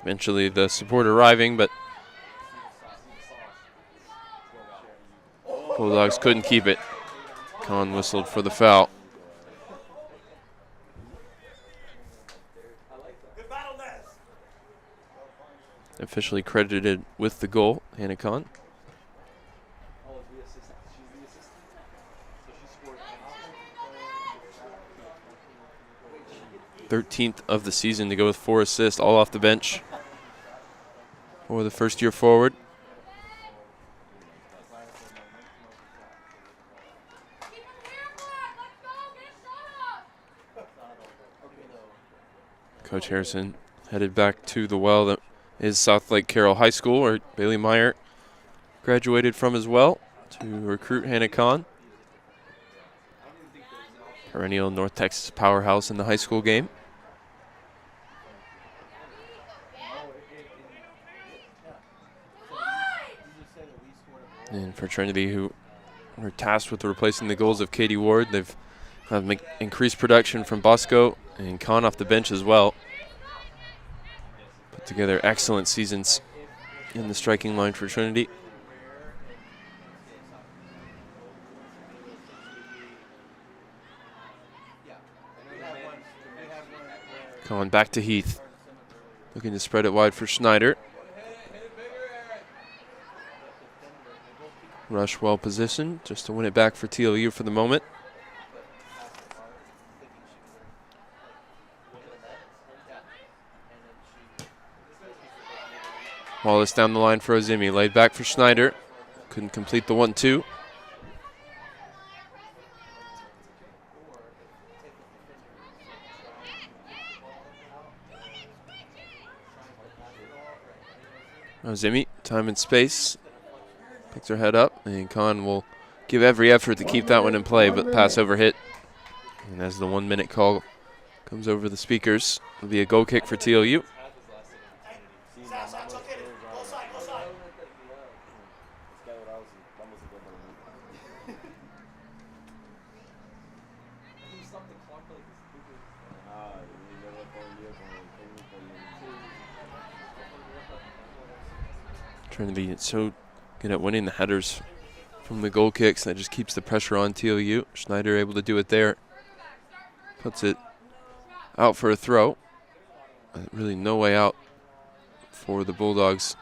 Eventually the support arriving, but Bulldogs couldn't keep it. Kahn whistled for the foul. Officially credited with the goal, Hannah Kahn. 13th of the season to go with 4 assists, all off the bench for the first-year forward. Coach Harrison headed back to the well that is South Lake Carroll High School, where Bailey Meyer graduated from as well, to recruit Hannah Kahn. Perennial North Texas powerhouse in the high school game. And for Trinity, who were tasked with replacing the goals of Katie Ward, they've increased production from Bosco and Kahn off the bench as well. Put together excellent seasons in the striking line for Trinity. Kahn back to Heath. Looking to spread it wide for Schneider. Rush well positioned just to win it back for TLU for the moment. Wallace down the line for Ozimi. Laid back for Schneider. Couldn't complete the 1-2. Ozimi, time and space. Picks her head up, and Kahn will give every effort to keep that one in play, but pass over hit. And as the 1-minute call comes over the speakers, it'll be a goal kick for TLU. Trinity is so good at winning the headers from the goal kicks. That just keeps the pressure on TLU. Schneider able to do it there. Puts it out for a throw. Really no way out for the Bulldogs.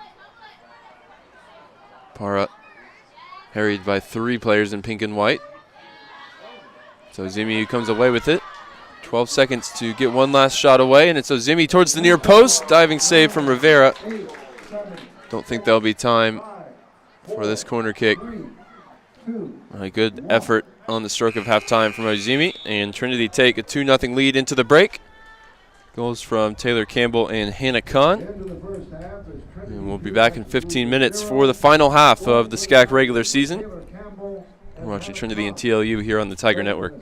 Para harried by 3 players in pink and white. So Ozimi comes away with it. 12 seconds to get one last shot away, and it's Ozimi towards the near post. Diving save from Rivera. Don't think there'll be time for this corner kick. A good effort on the stroke of halftime from Ozimi, and Trinity take a 2-0 lead into the break. Goals from Taylor Campbell and Hannah Kahn. And we'll be back in 15 minutes for the final half of the SCAC regular season. We're watching Trinity and TLU here on the Tiger Network.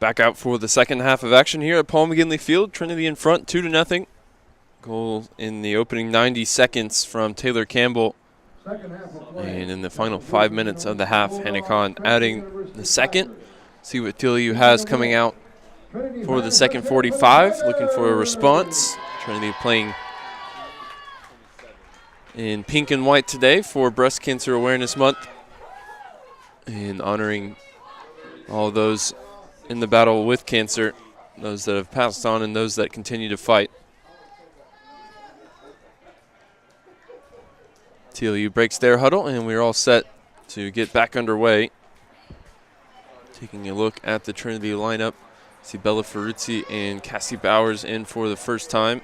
Back out for the second half of action here at Paul McGinley Field. Trinity in front, 2-0. Goal in the opening 90 seconds from Taylor Campbell. And in the final 5 minutes of the half, Hennicon adding the second. See what TLU has coming out for the second 45. Looking for a response. Trinity playing in pink and white today for Breast Cancer Awareness Month, and honoring all those in the battle with cancer, those that have passed on and those that continue to fight. TLU breaks their huddle, and we're all set to get back underway. Taking a look at the Trinity lineup, see Bella Ferruzzi and Cassie Bowers in for the first time.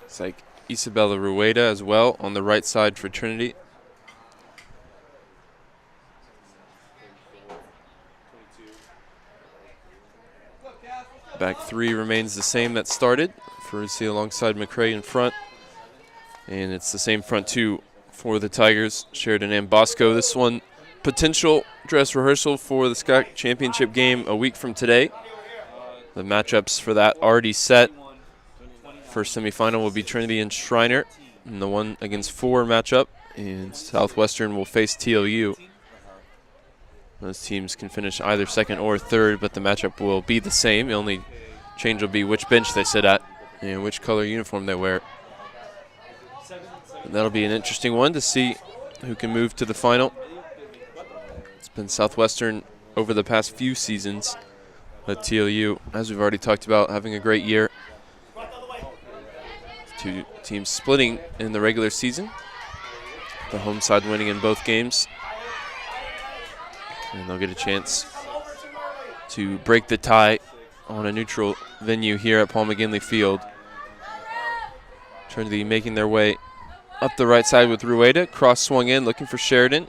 It's like Isabella Rueda as well on the right side for Trinity. Back three remains the same that started. Ferrucci alongside McCray in front. And it's the same front two for the Tigers, Sheridan and Bosco. This one, potential dress rehearsal for the SCAC championship game a week from today. The matchups for that already set. First semifinal will be Trinity and Schreiner, and the 1-against-4 matchup. And Southwestern will face TLU. Those teams can finish either second or third, but the matchup will be the same. The only change will be which bench they sit at and which color uniform they wear. And that'll be an interesting one to see who can move to the final. It's been Southwestern over the past few seasons, but TLU, as we've already talked about, having a great year. Two teams splitting in the regular season. The home side winning in both games. And they'll get a chance to break the tie on a neutral venue here at Paul McGinley Field. Trinity making their way up the right side with Rueda. Cross swung in, looking for Sheridan,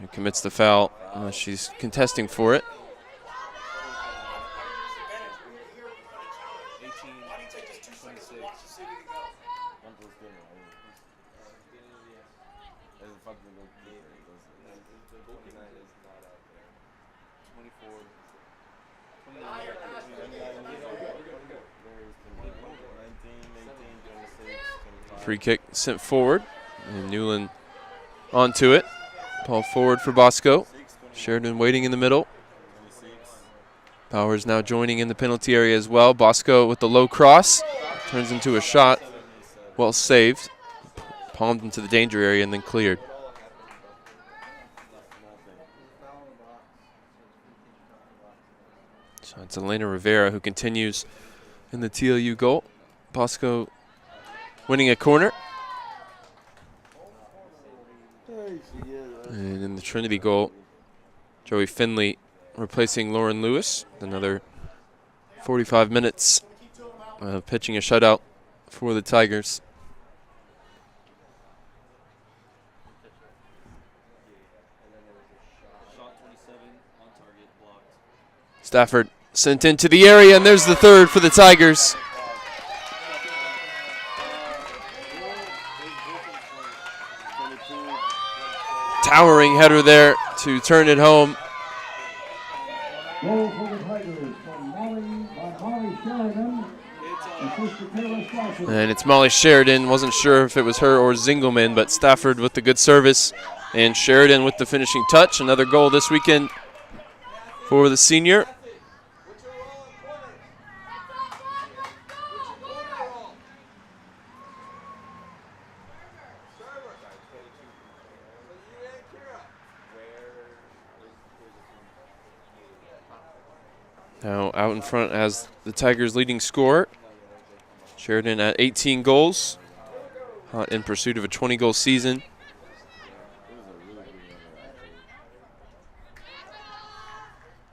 who commits the foul. She's contesting for it. Free kick sent forward, and Newland onto it. Ball forward for Bosco. Sheridan waiting in the middle. Powers now joining in the penalty area as well. Bosco with the low cross. Turns into a shot. Well saved. Palmed into the danger area and then cleared. So it's Elena Rivera who continues in the TLU goal. Bosco winning a corner. And in the Trinity goal, Joey Finley replacing Lauren Lewis. Another 45 minutes pitching a shutout for the Tigers. Stafford sent into the area, and there's the third for the Tigers. Towering header there to turn it home. Goal for the Tigers from Molly Sheridan. And it's Molly Sheridan. Wasn't sure if it was her or Zingelman, but Stafford with the good service. And Sheridan with the finishing touch. Another goal this weekend for the senior. Now out in front as the Tigers' leading scorer. Sheridan at 18 goals, in pursuit of a 20-goal season.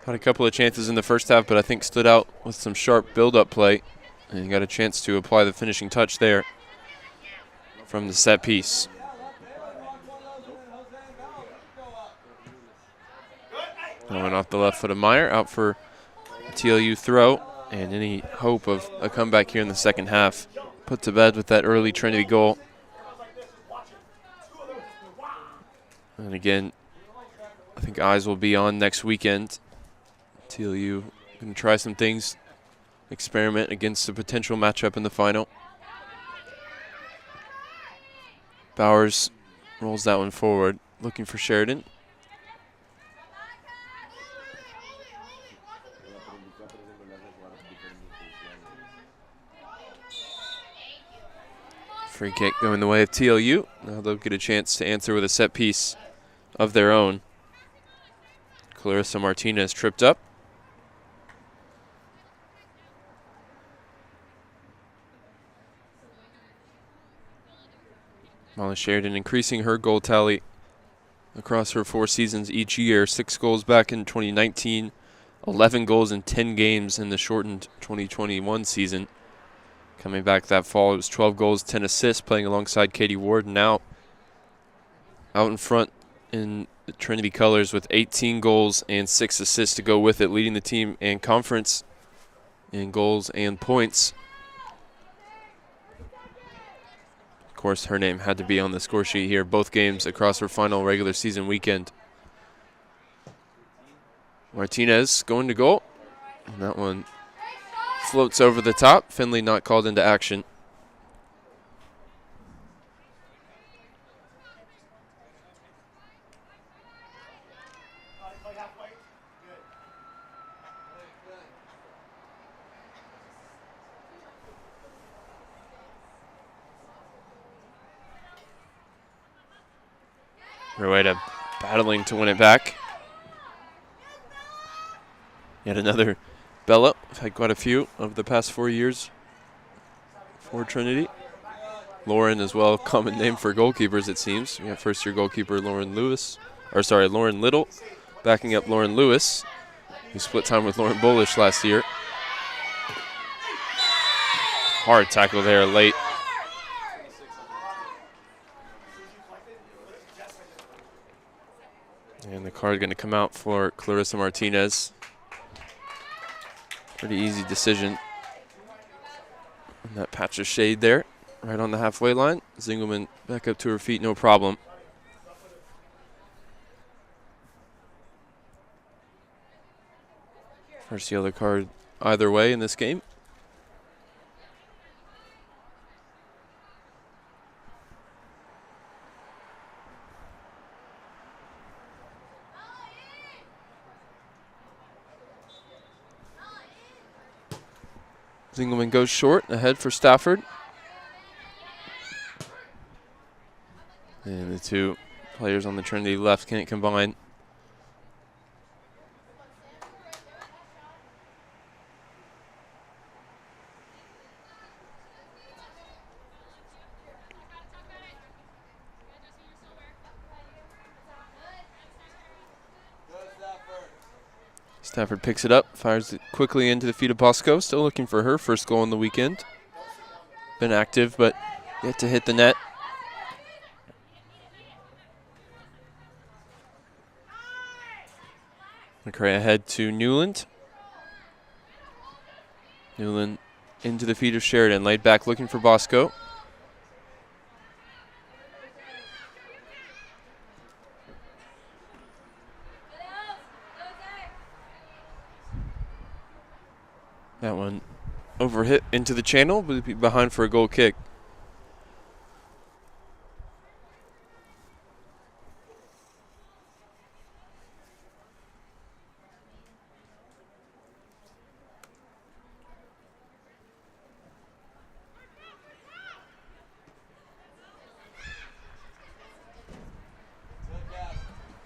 Had a couple of chances in the first half, but I think stood out with some sharp build-up play and got a chance to apply the finishing touch there from the set piece. Going off the left foot of Meyer, out for TLU throw, and any hope of a comeback here in the second half put to bed with that early Trinity goal. And again, I think eyes will be on next weekend. TLU going to try some things, experiment against a potential matchup in the final. Bowers rolls that one forward, looking for Sheridan. Free kick going the way of TLU. Now they'll get a chance to answer with a set piece of their own. Clarissa Martinez tripped up. Molly Sheridan increasing her goal tally across her 4 seasons each year. 6 goals back in 2019, 11 goals in 10 games in the shortened 2021 season. Coming back that fall, it was 12 goals, 10 assists, playing alongside Katie Ward. Now out in front in the Trinity colors with 18 goals and 6 assists to go with it, leading the team and conference in goals and points. Of course, her name had to be on the score sheet here, both games across her final regular season weekend. Martinez going to goal. And that one floats over the top. Finley not called into action. Rueda battling to win it back. Yet another Bella. I've had quite a few over the past 4 years for Trinity. Lauren as well, common name for goalkeepers it seems. We have first-year goalkeeper Lauren Little, backing up Lauren Lewis, who split time with Lauren Bolish last year. Hard tackle there late. And the card going to come out for Clarissa Martinez. Pretty easy decision. And that patch of shade there, right on the halfway line. Zingelman back up to her feet, no problem. First yellow card either way in this game. Zingelman goes short, ahead for Stafford. And the two players on the Trinity left can't combine. Stafford picks it up, fires it quickly into the feet of Bosco. Still looking for her first goal on the weekend. Been active, but yet to hit the net. McCray ahead to Newland. Newland into the feet of Sheridan, laid back looking for Bosco. That one overhit into the channel, but be behind for a goal kick.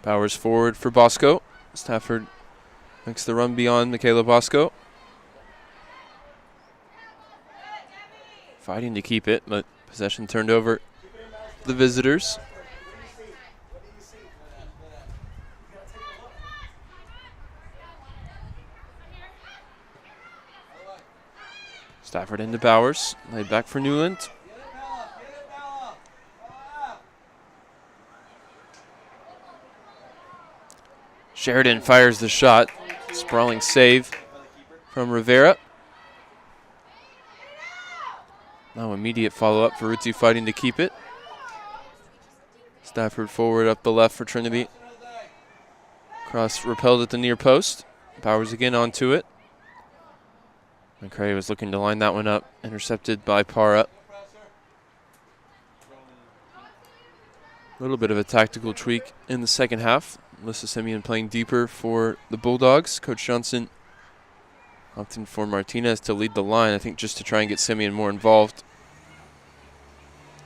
Bowers forward for Bosco. Stafford makes the run beyond Michaela Bosco. Fighting to keep it, but possession turned over to the visitors. Stafford into Bowers, laid back for Newland. Sheridan fires the shot. Sprawling save from Rivera. Now immediate follow-up for Ritzy fighting to keep it. Stafford forward up the left for Trinity. Cross repelled at the near post. Bowers again onto it. McCray was looking to line that one up. Intercepted by Para. A little bit of a tactical tweak in the second half. Melissa Simeon playing deeper for the Bulldogs. Coach Johnson opting for Martinez to lead the line, I think just to try and get Simeon more involved.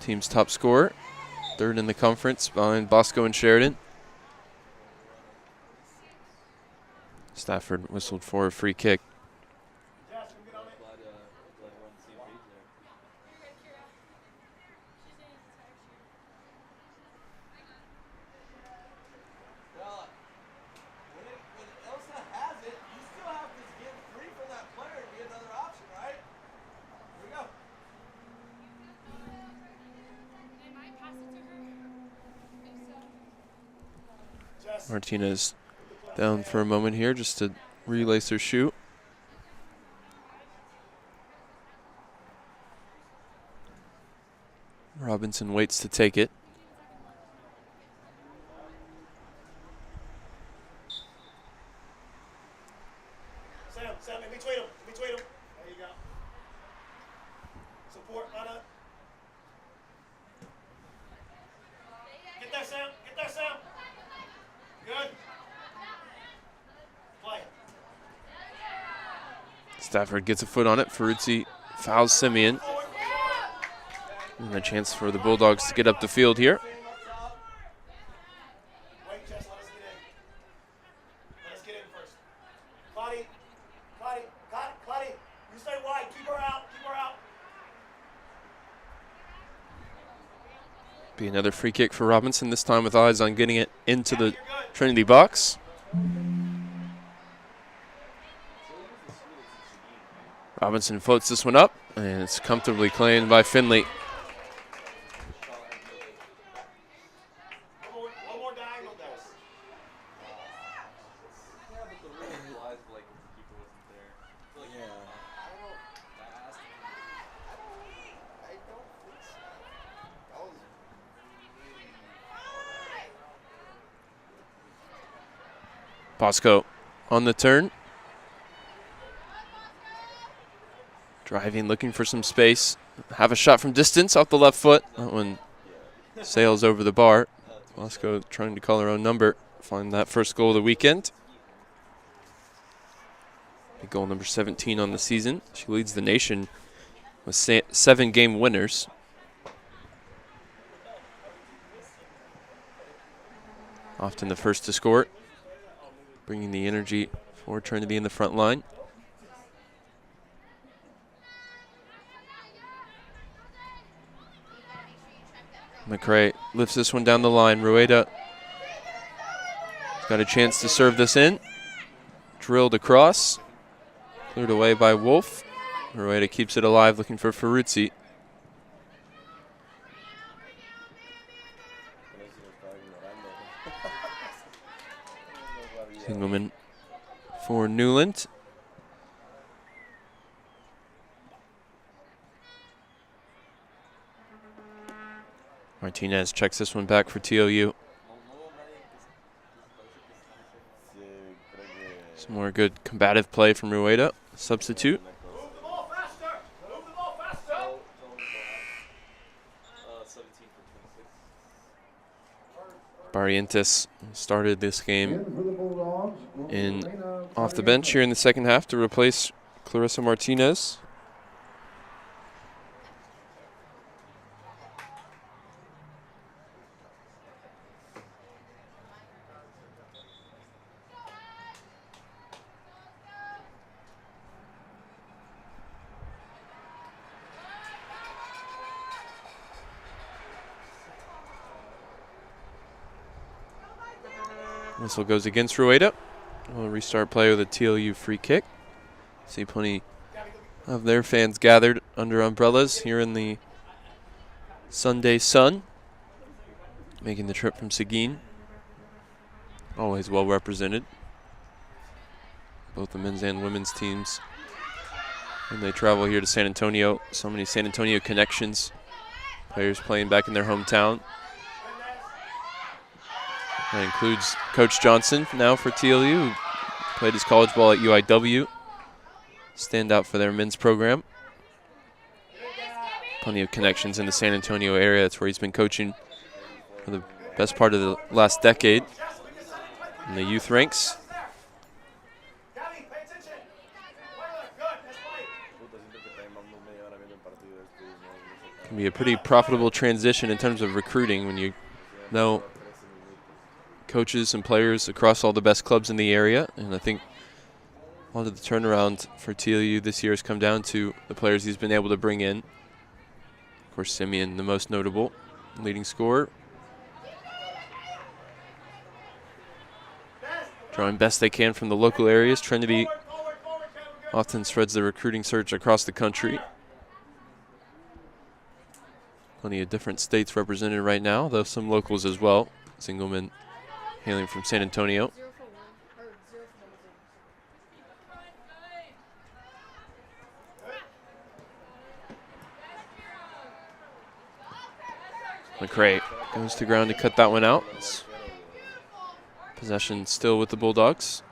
Team's top scorer, third in the conference behind Bosco and Sheridan. Stafford whistled for a free kick. Martinez down for a moment here just to relace her shoe. Robinson waits to take it. Sam, in between them. There you go. Support, line up. Get there, Sam. Good. Play it. Stafford gets a foot on it. Ferruzzi fouls Simeon. And a chance for the Bulldogs to get up the field here. Wait, Jess, let us get in first. Claudia, you stay wide. Keep her out. Be another free kick for Robinson, this time with eyes on getting it into the Trinity box. Robinson floats this one up, and it's comfortably claimed by Finley. One more diagonal, guys. Bosco on the turn. Driving, looking for some space. Have a shot from distance off the left foot. That one sails over the bar. Bosco trying to call her own number. Find that first goal of the weekend. Goal number 17 on the season. She leads the nation with 7 game winners. Often the first to score. Bringing the energy for Trinity in the front line. McCray lifts this one down the line. Rueda got a chance to serve this in. Drilled across. Cleared away by Wolf. Rueda keeps it alive, looking for Ferruzzi. Singleman for Newland. Martinez checks this one back for TOU. Some more good combative play from Rueda, substitute. Move the ball faster. Barrientos started this game off the bench here in the second half to replace Clarissa Martinez. Whistle goes against Rueda. We'll restart play with a TLU free kick. See plenty of their fans gathered under umbrellas here in the Sunday sun, making the trip from Seguin. Always well represented, both the men's and women's teams. When they travel here to San Antonio, so many San Antonio connections. Players playing back in their hometown. That includes Coach Johnson now for TLU, who played his college ball at UIW. Stand out for their men's program. Plenty of connections in the San Antonio area. That's where he's been coaching for the best part of the last decade in the youth ranks. Gabby, pay attention. Good. That's right. Can be a pretty profitable transition in terms of recruiting when you know coaches and players across all the best clubs in the area. And I think a lot of the turnaround for TLU this year has come down to the players he's been able to bring in. Of course, Simeon, the most notable, leading scorer. Drawing best they can from the local areas. Trinity often spreads the recruiting search across the country. Plenty of different states represented right now, though some locals as well. Singleman hailing from San Antonio. McCray goes to ground to cut that one out. Possession still with the Bulldogs.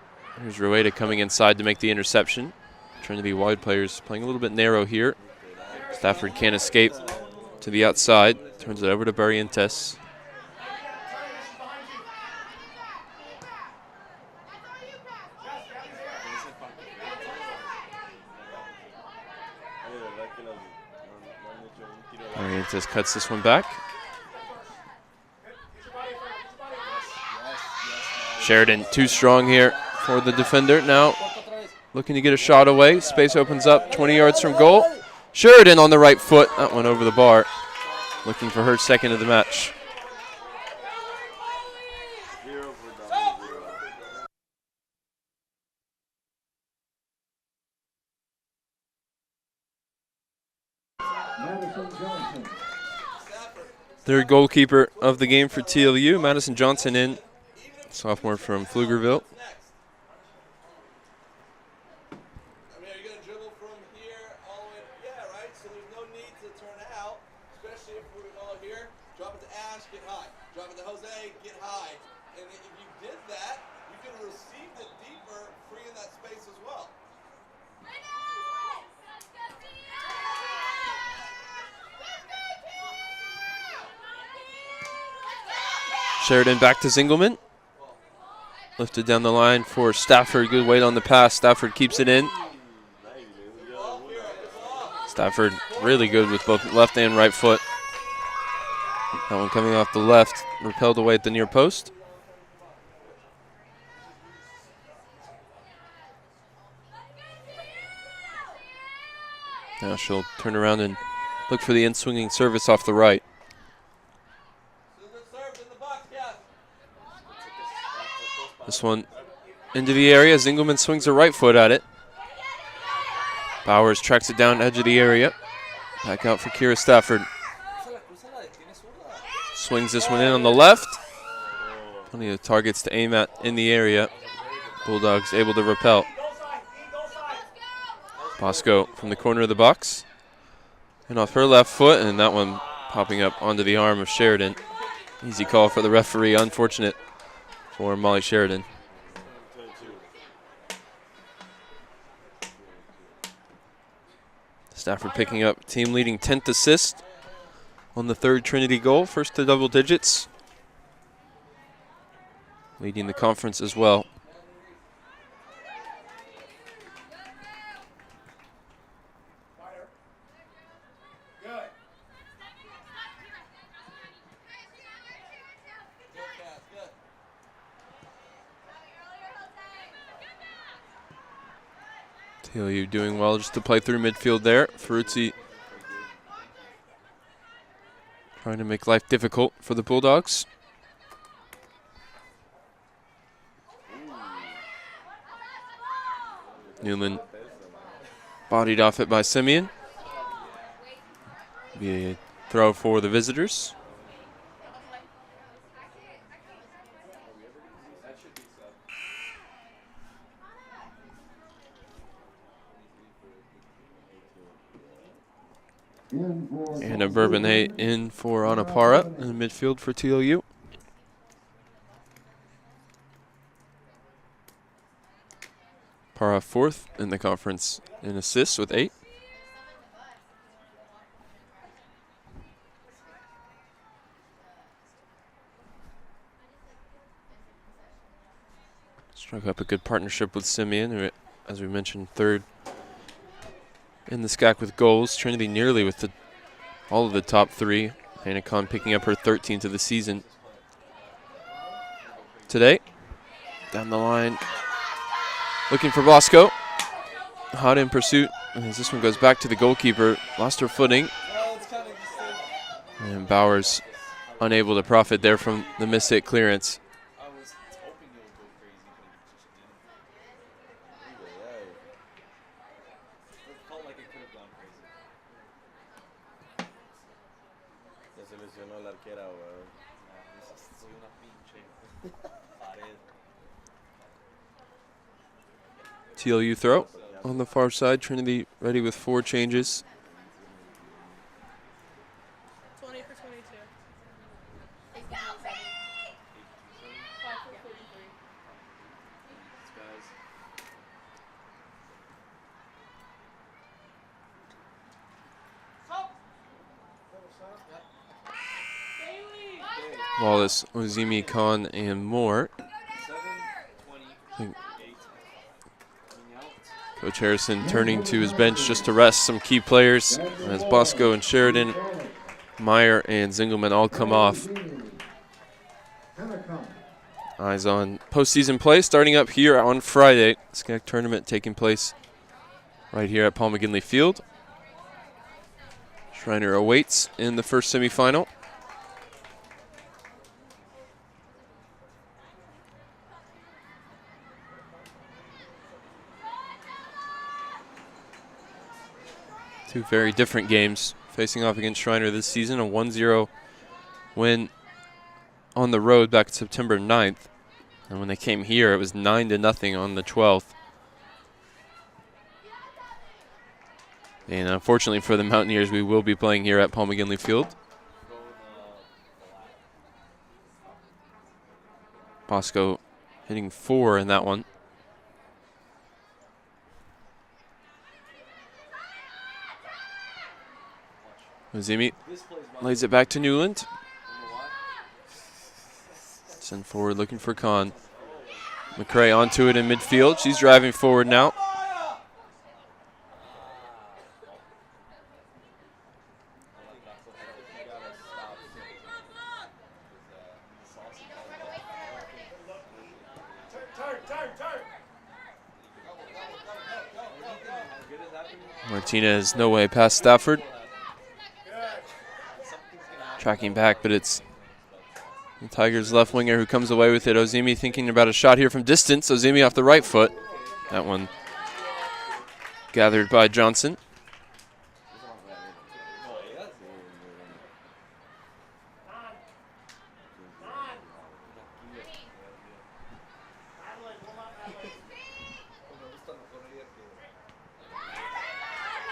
Here's Rueda coming inside to make the interception. Trinity wide players playing a little bit narrow here. Stafford can't escape to the outside. Turns it over to Barrientos. Barrientos cuts this one back. Sheridan too strong here for the defender. Now looking to get a shot away. Space opens up 20 yards from goal. Sheridan on the right foot. That one over the bar. Looking for her second of the match. Third goalkeeper of the game for TLU, Madison Johnson in. Sophomore from Pflugerville. I mean, are you going to dribble from here all the way? Yeah, right? So there's no need to turn out, especially if we're all here. Drop it to Ash, get high. Drop it to Jose, get high. And if you did that, you could have received it deeper, freeing that space as well. Sheridan back to Zingelman. Lifted down the line for Stafford. Good weight on the pass. Stafford keeps it in. Stafford really good with both left and right foot. That one coming off the left, repelled away at the near post. Now she'll turn around and look for the in-swinging service off the right. This one into the area. Zingelman swings her right foot at it. Bowers tracks it down edge of the area. Back out for Kira Stafford. Swings this one in on the left. Plenty of targets to aim at in the area. Bulldogs able to repel. Bosco from the corner of the box. And off her left foot, and that one popping up onto the arm of Sheridan. Easy call for the referee. Unfortunate for Molly Sheridan. Stafford picking up team leading 10th assist on the third Trinity goal, first to double digits. Leading the conference as well. TLU doing well just to play through midfield there. Ferruzzi trying to make life difficult for the Bulldogs. Newman bodied off it by Simeon. Be a throw for the visitors. Anna Bourbonnet in for Anapara in the midfield for TLU. Para fourth in the conference in assists with 8. Struck up a good partnership with Simeon, who, as we mentioned, third in the SCAC with goals. Trinity nearly with all of the top 3. Hannah Kahn picking up her 13th of the season today. Down the line, looking for Bosco. Hot in pursuit, as this one goes back to the goalkeeper. Lost her footing. And Bowers unable to profit there from the miss-hit clearance. TLU throw on the far side. Trinity ready with 4 changes. 20 for 22. 5 for 43. Wallace, Ozimi, Khan, and Moore. Coach Harrison turning to his bench just to rest some key players as Bosco and Sheridan, Meyer, and Zingelman all come off. Eyes on postseason play starting up here on Friday. SCAC tournament taking place right here at Paul McGinley Field. Schreiner awaits in the first semifinal. Two very different games facing off against Schreiner this season. A 1-0 win on the road back September 9th. And when they came here, it was 9-0 on the 12th. And unfortunately for the Mountaineers, we will be playing here at Paul McGinley Field. Bosco hitting 4 in that one. Ozimi lays it back to Newland. Send forward looking for Kahn. McCray onto it in midfield. She's driving forward now. Martinez no way past Stafford. Tracking back, but it's the Tigers' left winger who comes away with it. Ozimi thinking about a shot here from distance. Ozimi off the right foot. That one gathered by Johnson.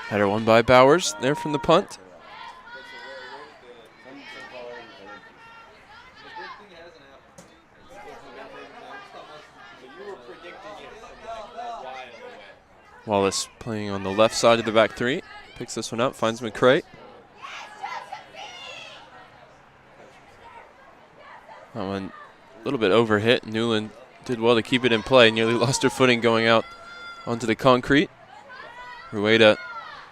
Header won by Bowers there from the punt. Wallace playing on the left side of the back 3. Picks this one up, finds McCray. That one a little bit overhit. Newland did well to keep it in play. Nearly lost her footing going out onto the concrete. Rueda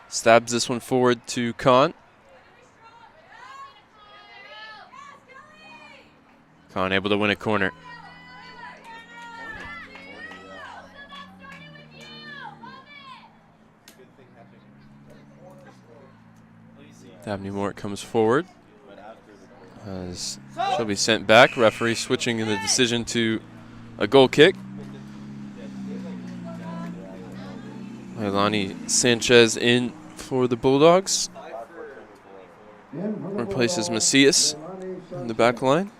stabs this one forward to Kahn. Kahn able to win a corner. Dabney Moore comes forward. As she'll be sent back. Referee switching in the decision to a goal kick. Ilani Sanchez in for the Bulldogs. Replaces Macias in the back line.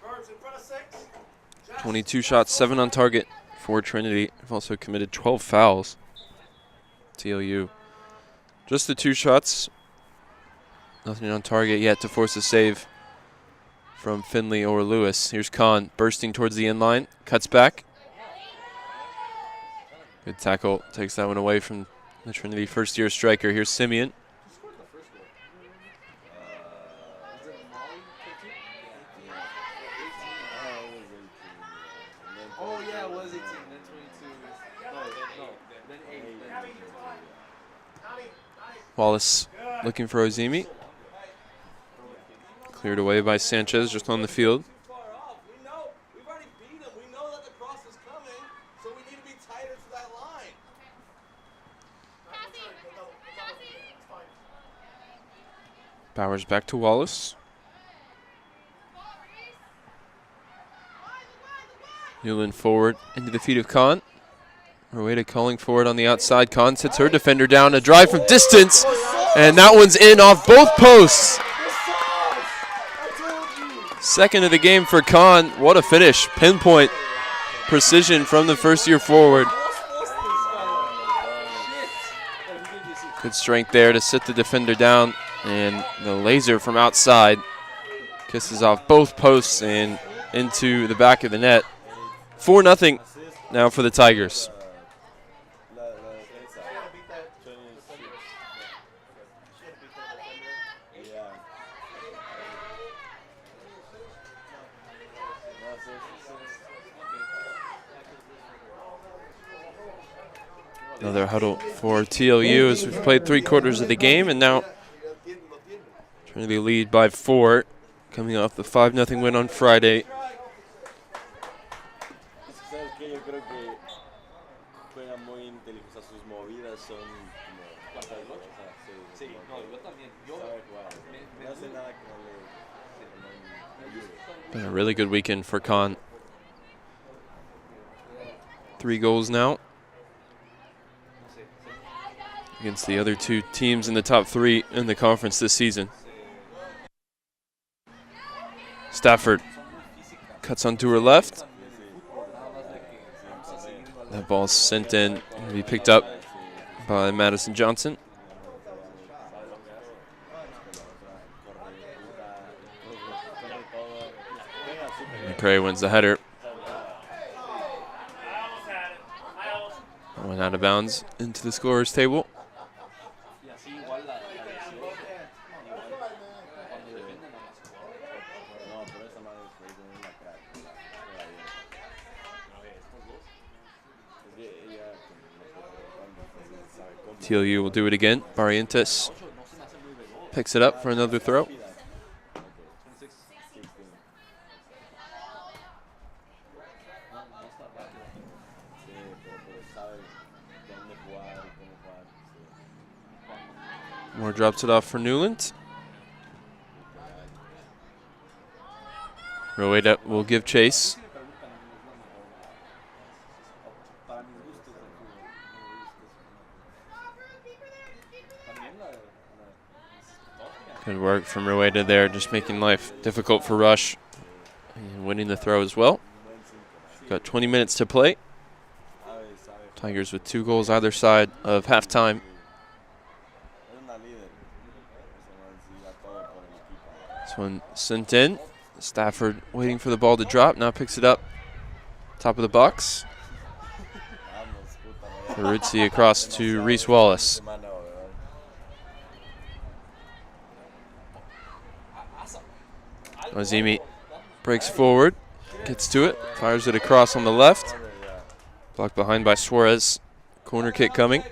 Birds in front of 6. 22 shots, 7 on target for Trinity. Have also committed 12 fouls. TLU. Just the 2 shots. Nothing on target yet to force a save from Finley or Lewis. Here's Kahn bursting towards the end line, cuts back. Good tackle, takes that one away from the Trinity first-year striker. Here's Simeon. Oh, yeah, it was 18, then 22. No, then 8. Wallace looking for Ozimi. Cleared away by Sanchez just on the field. We've already beat them. We know that the cross is coming, so we need to be tighter to that line. Bowers back to Wallace. Newland forward into the feet of Kahn. Rueda calling forward on the outside. Kahn sits her defender down. A drive from distance, and that one's in off both posts. Second of the game for Kahn. What a finish. Pinpoint precision from the first-year forward. Good strength there to sit the defender down, and the laser from outside kisses off both posts and into the back of the net. 4-0 now for the Tigers. Another huddle for TLU as we've played 3/4 of the game, and now Trinity lead by 4, coming off the 5-0 win on Friday. Been a really good weekend for Kahn. 3 goals now against the other 2 teams in the top 3 in the conference this season. Stafford cuts onto her left. That ball's sent in, to be picked up by Madison Johnson. McCray wins the header. Went out of bounds into the scorer's table. TLU will do it again. Barrientos picks it up for another throw. Moore drops it off for Newland. Rueda will give chase. Good work from Rueda there, just making life difficult for Rush and winning the throw as well. Got 20 minutes to play. Tigers with 2 goals either side of halftime. This one sent in. Stafford waiting for the ball to drop, now picks it up. Top of the box. Ferruzzi across to Reese Wallace. Ozimi breaks forward, gets to it, fires it across on the left. Blocked behind by Suarez. Corner kick coming.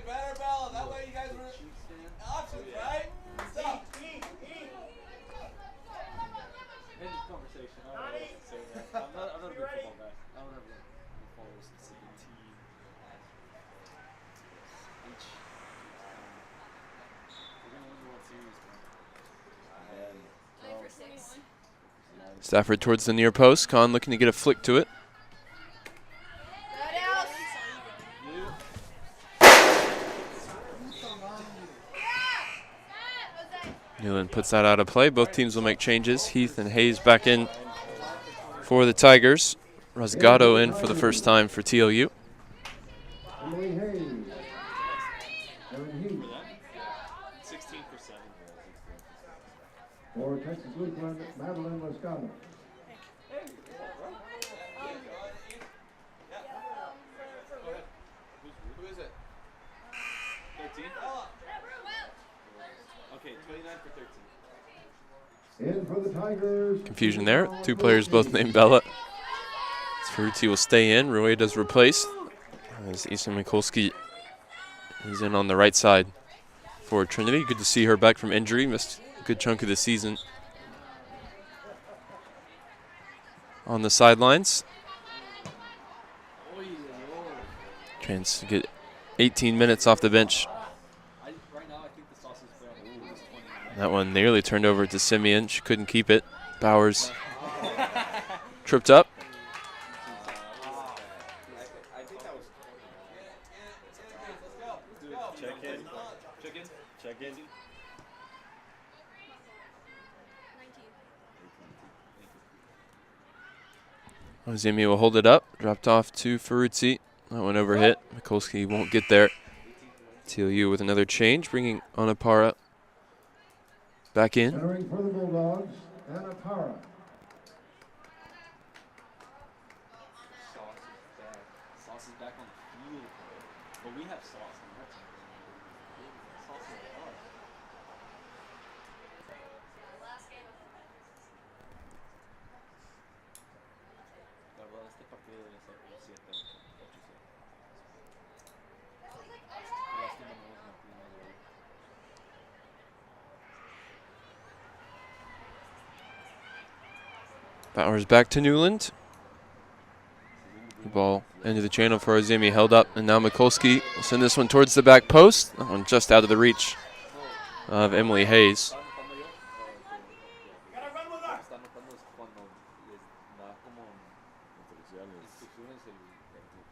Stafford towards the near post. Kahn looking to get a flick to it. Newland puts that out of play. Both teams will make changes. Heath and Hayes back in for the Tigers. Rasgado in for the first time for TLU. Emily Hayes. Erin Heath. 16%. For Texas Lutheran, Madeline Rasgado. 13? Okay, 29 for 13. In for the Tigers. Confusion there. Two players both named Bella. Ferrucci will stay in. Rueda's replaced. As Issa Mikulski is in on the right side for Trinity. Good to see her back from injury. Missed a good chunk of the season on the sidelines. Chance to get 18 minutes off the bench. Right now, I think the sauce is Bramble. It's 29. That one nearly turned over to Simeon. She couldn't keep it. Bowers tripped up. I think that was. Check in. Check in. Check in. 19. Ozimi will hold it up. Dropped off to Ferrucci. That one overhit. Mikulski won't get there. TLU with another change, bringing Anapara back in. Entering for the Bulldogs, Anapara. Sauce is back on the field. But we have sauce on our team. Sauce is hard. La verdad, este partido debe ser como 7 o 8-7. Lástima no nos metimos gol. Bowers back to Newland. The ball into the channel for Ozimi, held up, and now Mikulski will send this one towards the back post. That one just out of the reach of Emily Hayes. You gotta run with her. Está notando es cuando les da como instrucciones el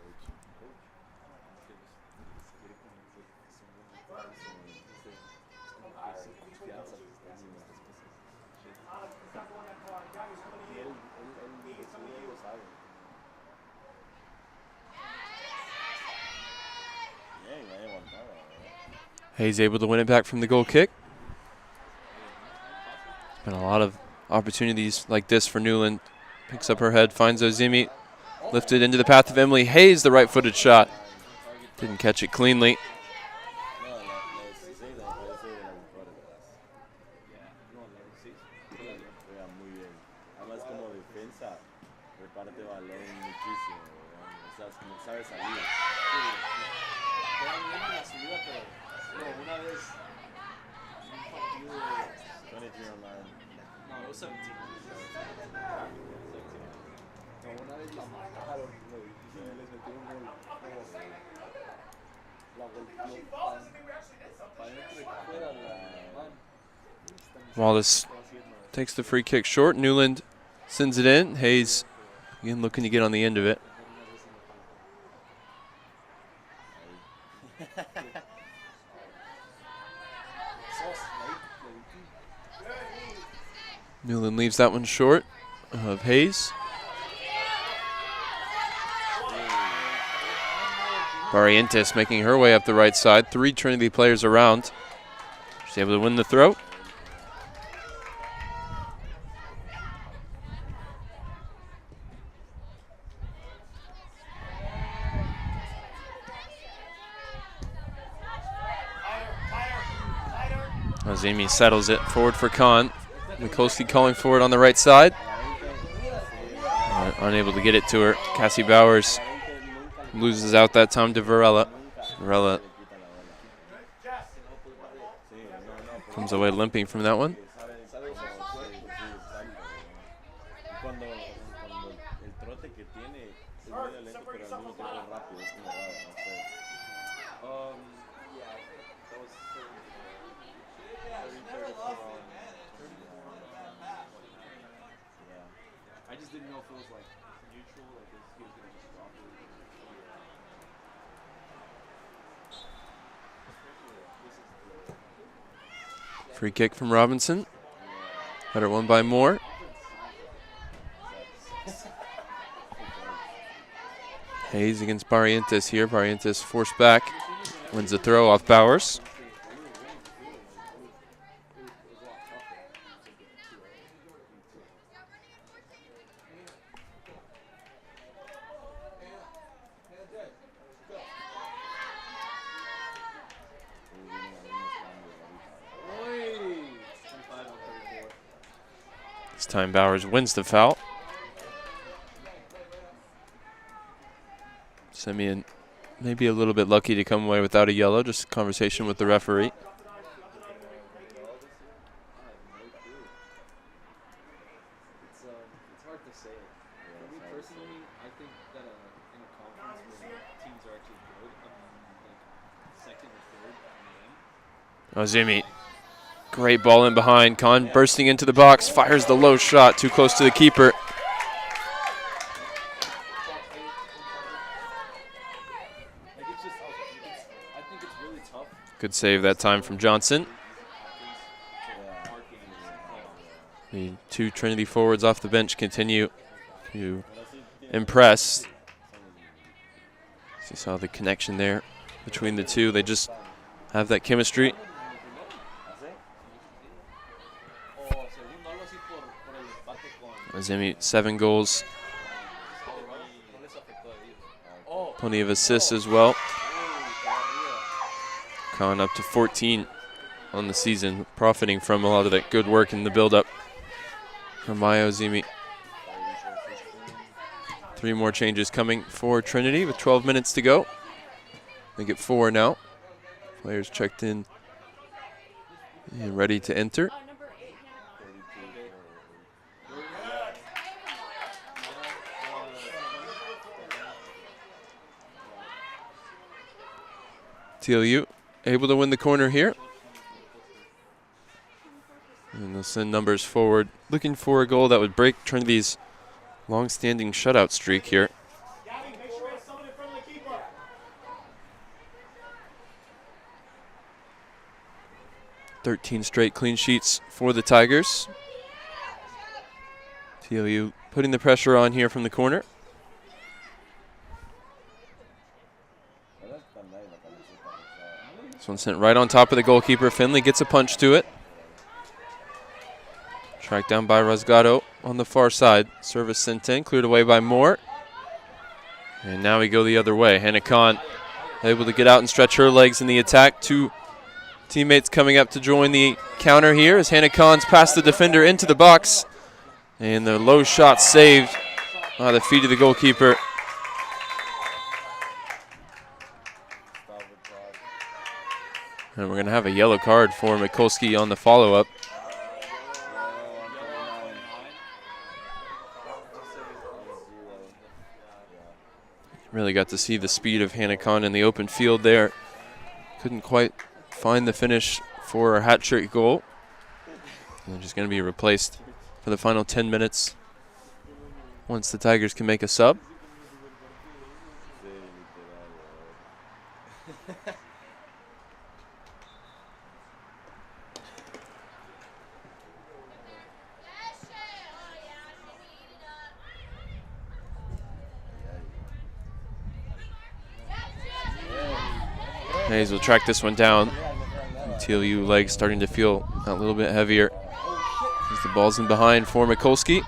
coach. Que les quiere como que son muy claros, es como que sin confianza les está haciendo estas cosas. Y él lo sabe. Hayes able to win it back from the goal kick. Been a lot of opportunities like this for Newland. Picks up her head, finds Ozimi, lifted into the path of Emily Hayes, the right-footed shot. Didn't catch it cleanly. Una vez un partido de 23 online. No, it was 17. No, una vez la mataron, güey. Y les metió un gol. La golpeó para dentro y fuera la man. Wallace takes the free kick short. Newland sends it in. Hayes again looking to get on the end of it. Newland leaves that one short of Hayes. Barrientos making her way up the right side. 3 Trinity players around. She's able to win the throw. Ozimi settles it forward for Khan. Mikulski calling for it on the right side. Unable to get it to her. Cassie Bowers loses out that time to Varela. Varela comes away limping from that one. I just didn't know if it was like neutral, like if he was gonna just drop it. Free kick from Robinson. Better won by Moore. Hayes against Barrientos here. Barrientos forced back. Wins the throw off Bowers. This time Bowers wins the foul. Simeon maybe a little bit lucky to come away without a yellow, just a conversation with the referee. It's hard to say. For me personally, I think that in a conference where teams are actually good, like second or third in the end. Ozimi, great ball in behind. Khan bursting into the box, fires the low shot, too close to the keeper. I think it's really tough. Good save that time from Johnson. The two Trinity forwards off the bench continue to impress. You saw the connection there between the two. They just have that chemistry. Ozimi, 7 goals. Plenty of assists as well. Khan up to 14 on the season, profiting from a lot of that good work in the build-up from Maya Ozimi. 3 more changes coming for Trinity with 12 minutes to go. Make it 4 now. Players checked in and ready to enter. TLU able to win the corner here. And they'll send numbers forward, looking for a goal that would break Trinity's long-standing shutout streak here. 13 straight clean sheets for the Tigers. TLU putting the pressure on here from the corner. This one sent right on top of the goalkeeper. Finley gets a punch to it. Tracked down by Rasgado on the far side. Service sent in, cleared away by Moore. And now we go the other way. Hannah Khan able to get out and stretch her legs in the attack. 2 teammates coming up to join the counter here as Hannah Khan's past the defender into the box. And the low shot saved by the feet of the goalkeeper. And we're going to have a yellow card for Mikulski on the follow-up. Really got to see the speed of Hannah Khan in the open field there. Couldn't quite find the finish for her hat-trick goal. And just going to be replaced for the final 10 minutes once the Tigers can make a sub. Hayes will track this one down. TLU legs starting to feel a little bit heavier as the ball's in behind for Mikulski.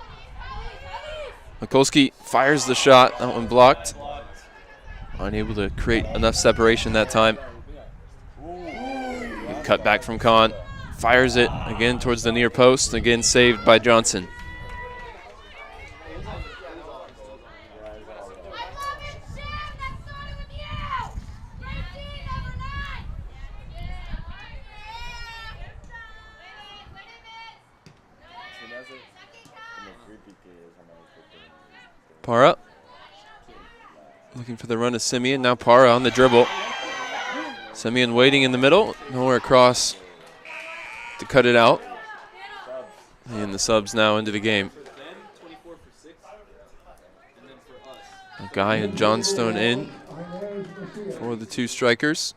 Mikulski fires the shot. That one blocked. Unable to create enough separation that time. Good cut back from Khan. Fires it again towards the near post. Again saved by Johnson. Para looking for the run of Simeon. Now Para on the dribble. Simeon waiting in the middle. Nowhere across to cut it out. And the subs now into the game. Guy and Johnstone in for the 2 strikers.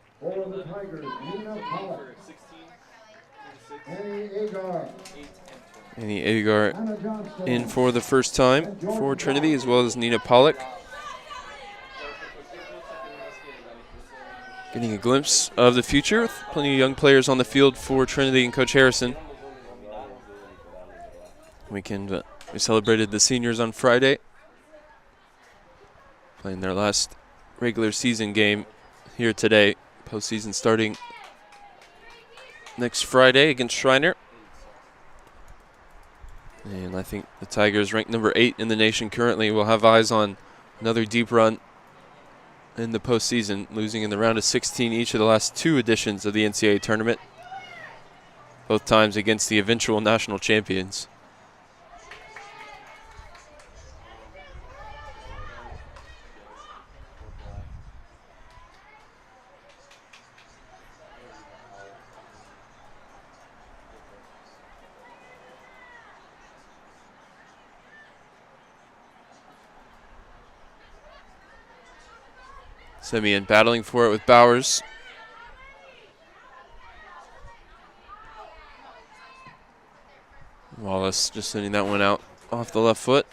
Annie Agar in for the first time for Trinity, as well as Nina Pollock. Getting a glimpse of the future with plenty of young players on the field for Trinity and Coach Harrison. We celebrated the seniors on Friday, playing their last regular season game here today. Postseason starting next Friday against Schreiner. And I think the Tigers, ranked number 8 in the nation currently, will have eyes on another deep run in the postseason, losing in the round of 16 each of the last 2 editions of the NCAA tournament, both times against the eventual national champions. Simeon battling for it with Bowers. Wallace just sending that one out off the left foot.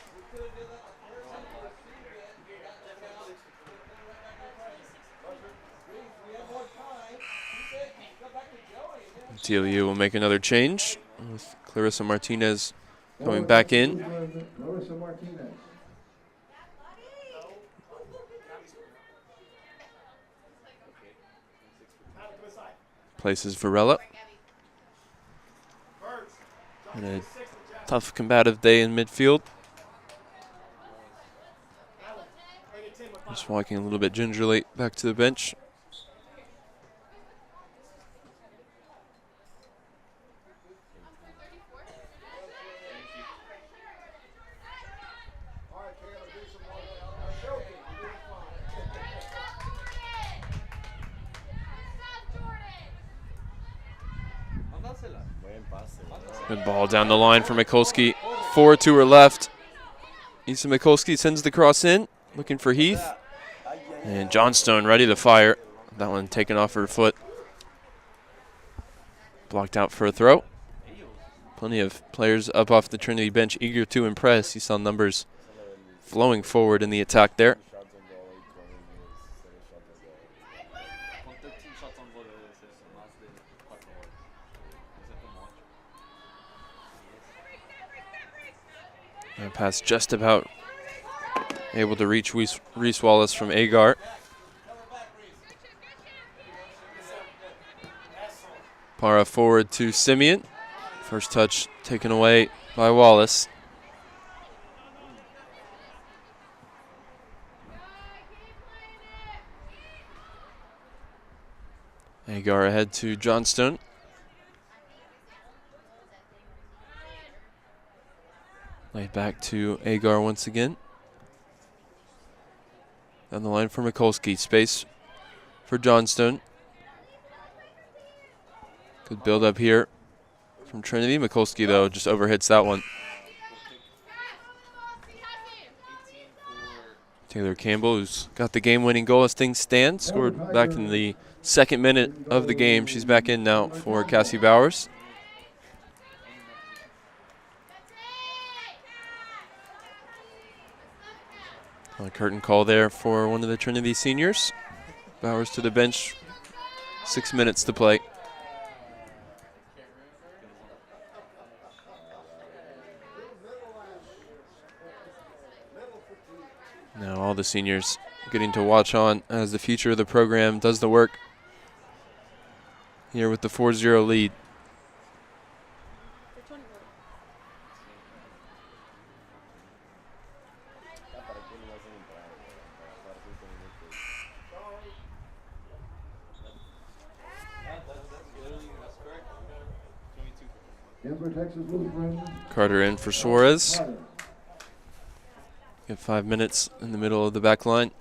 TLU will make another change with Clarissa Martinez going back in. Clarissa Martinez. Places Varela. And a tough combative day in midfield. Just walking a little bit gingerly back to the bench. Good ball down the line for Mikulski. 4 to her left. Issa Mikulski sends the cross in, looking for Heath. And Johnstone ready to fire. That one taken off her foot. Blocked out for a throw. Plenty of players up off the Trinity bench eager to impress. You saw numbers flowing forward in the attack there. That pass just about able to reach Reese Wallace from Agar. Para forward to Simeon. First touch taken away by Wallace. Agar ahead to Johnstone. Laid back to Agar once again. Down the line for Mikulski. Space for Johnstone. Good build up here from Trinity. Mikulski, though, just overhits that one. Taylor Campbell, who's got the game-winning goal as things stand, scored back in the 2nd minute of the game. She's back in now for Cassie Bowers. A curtain call there for one of the Trinity seniors. Bowers to the bench. 6 minutes to play. Now all the seniors getting to watch on as the future of the program does the work. Here with the 4-0 lead. Texas Lutheran. Carter in for Suarez. Got 5 minutes in the middle of the back line.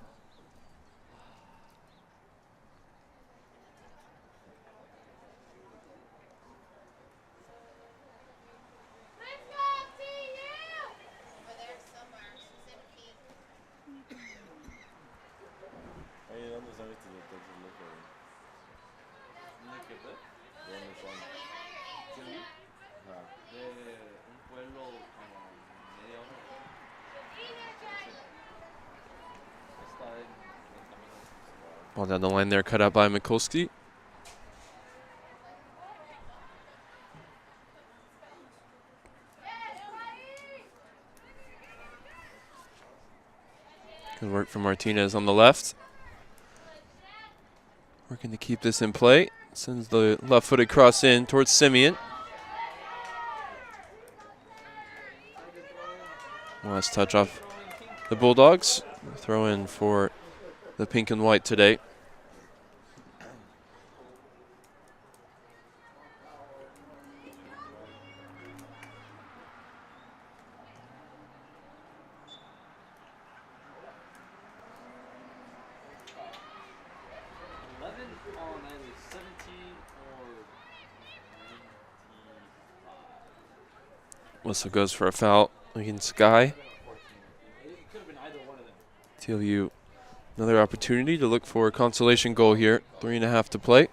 Ball down the line there, cut out by Mikulski. Good work from Martinez on the left. Working to keep this in play. Sends the left-footed cross in towards Simeon. Last touch off the Bulldogs. Throw in for the pink and white today. Whistle goes for a foul against Guy. TLU, another opportunity to look for a consolation goal here. 3.5 to play.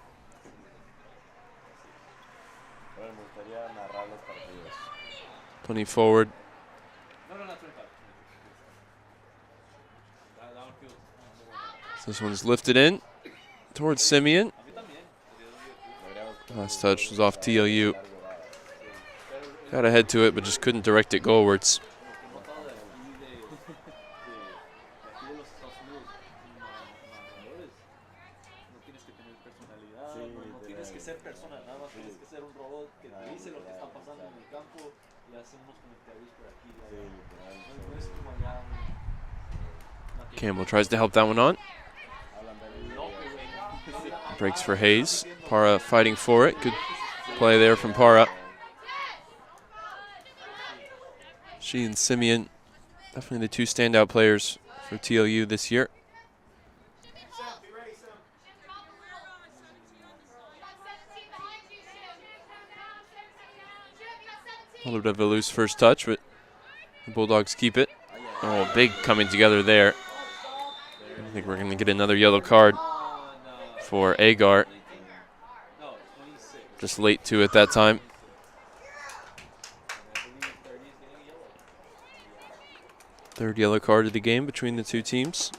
Plenty forward. This one's lifted in towards Simeon. Last touch was off TLU. Got ahead to it, but just couldn't direct it goalwards. Campbell tries to help that one on. Breaks for Hayes. Para fighting for it. Good play there from Para. She and Simeon, definitely the two standout players for TLU this year. A little bit of a loose first touch, but the Bulldogs keep it. Oh, big coming together there. I think we're going to get another yellow card for Agar. Just late to it that time. Third yellow card of the game between the two teams.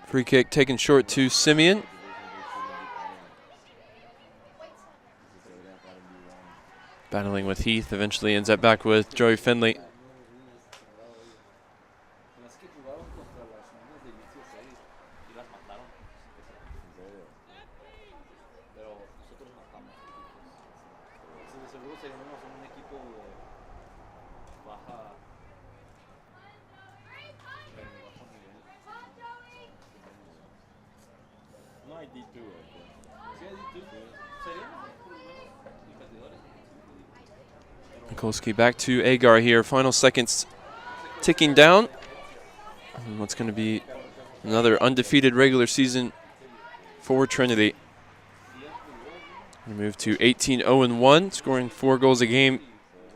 Free kick taken short to Simeon. Battling with Heath, eventually ends up back with Joey Finley. Mikulski back to Agar here. Final seconds ticking down. And what's going to be another undefeated regular season for Trinity. We move to 18-0-1, scoring 4 goals a game,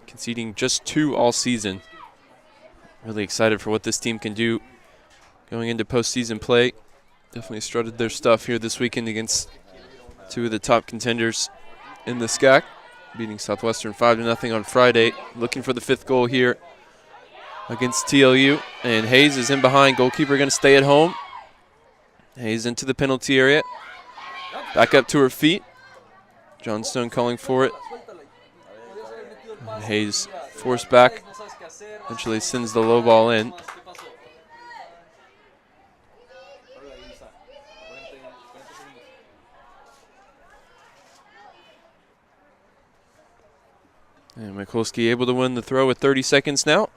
conceding just 2 all season. Really excited for what this team can do going into postseason play. Definitely strutted their stuff here this weekend against 2 of the top contenders in the SCAC. Beating Southwestern 5-0 on Friday. Looking for the 5th goal here against TLU. And Hayes is in behind. Goalkeeper going to stay at home. Hayes into the penalty area. Back up to her feet. Johnstone calling for it. And Hayes forced back. Eventually sends the low ball in. And Mikulski able to win the throw with 30 seconds now.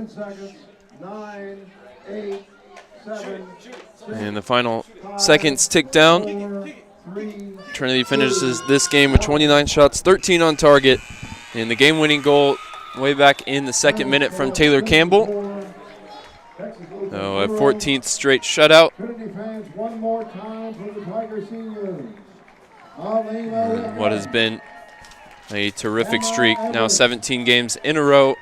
Seconds, 9, 8, 7, 6, and the final seconds tick down. 3, Trinity finishes this game with 29 shots, 13 on target, and the game-winning goal way back in the 2nd minute from Taylor Campbell. So a 14th straight shutout. Trinity fans, one more time for the Tiger Seniors. what has been a terrific streak. Now 17 games in a row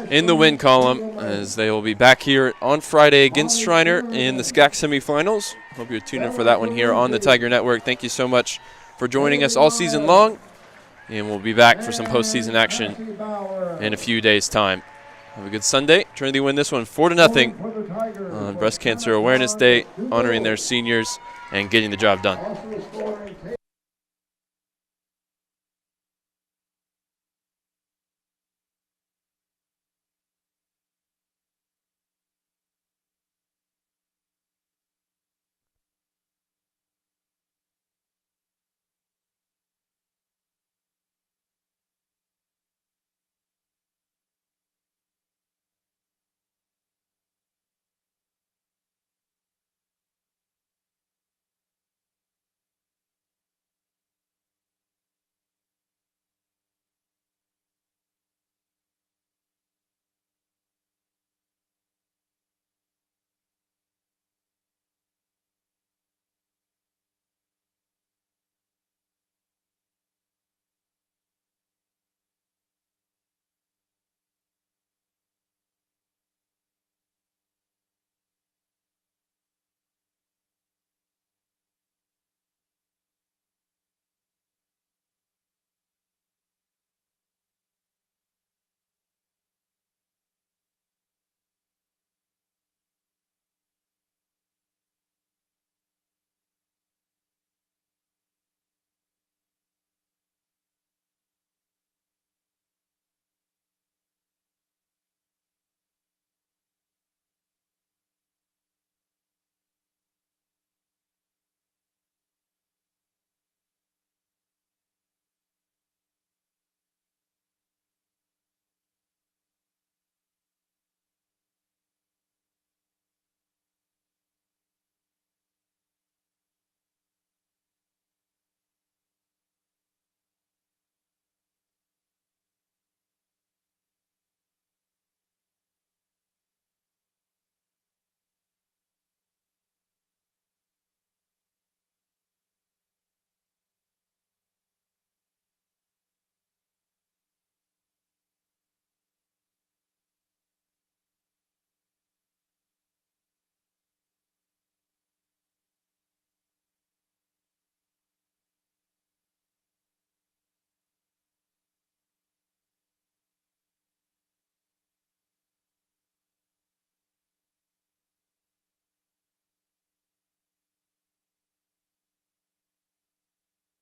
in the win column, as they will be back here on Friday against Shriner in the SCAC semifinals. Hope you're tuned in for that one here on the Tiger Network. Thank you so much for joining us all season long, and we'll be back for some postseason action in a few days' time. Have a good Sunday. Trinity win this one 4-0 on Breast Cancer Awareness Day, honoring their seniors and getting the job done.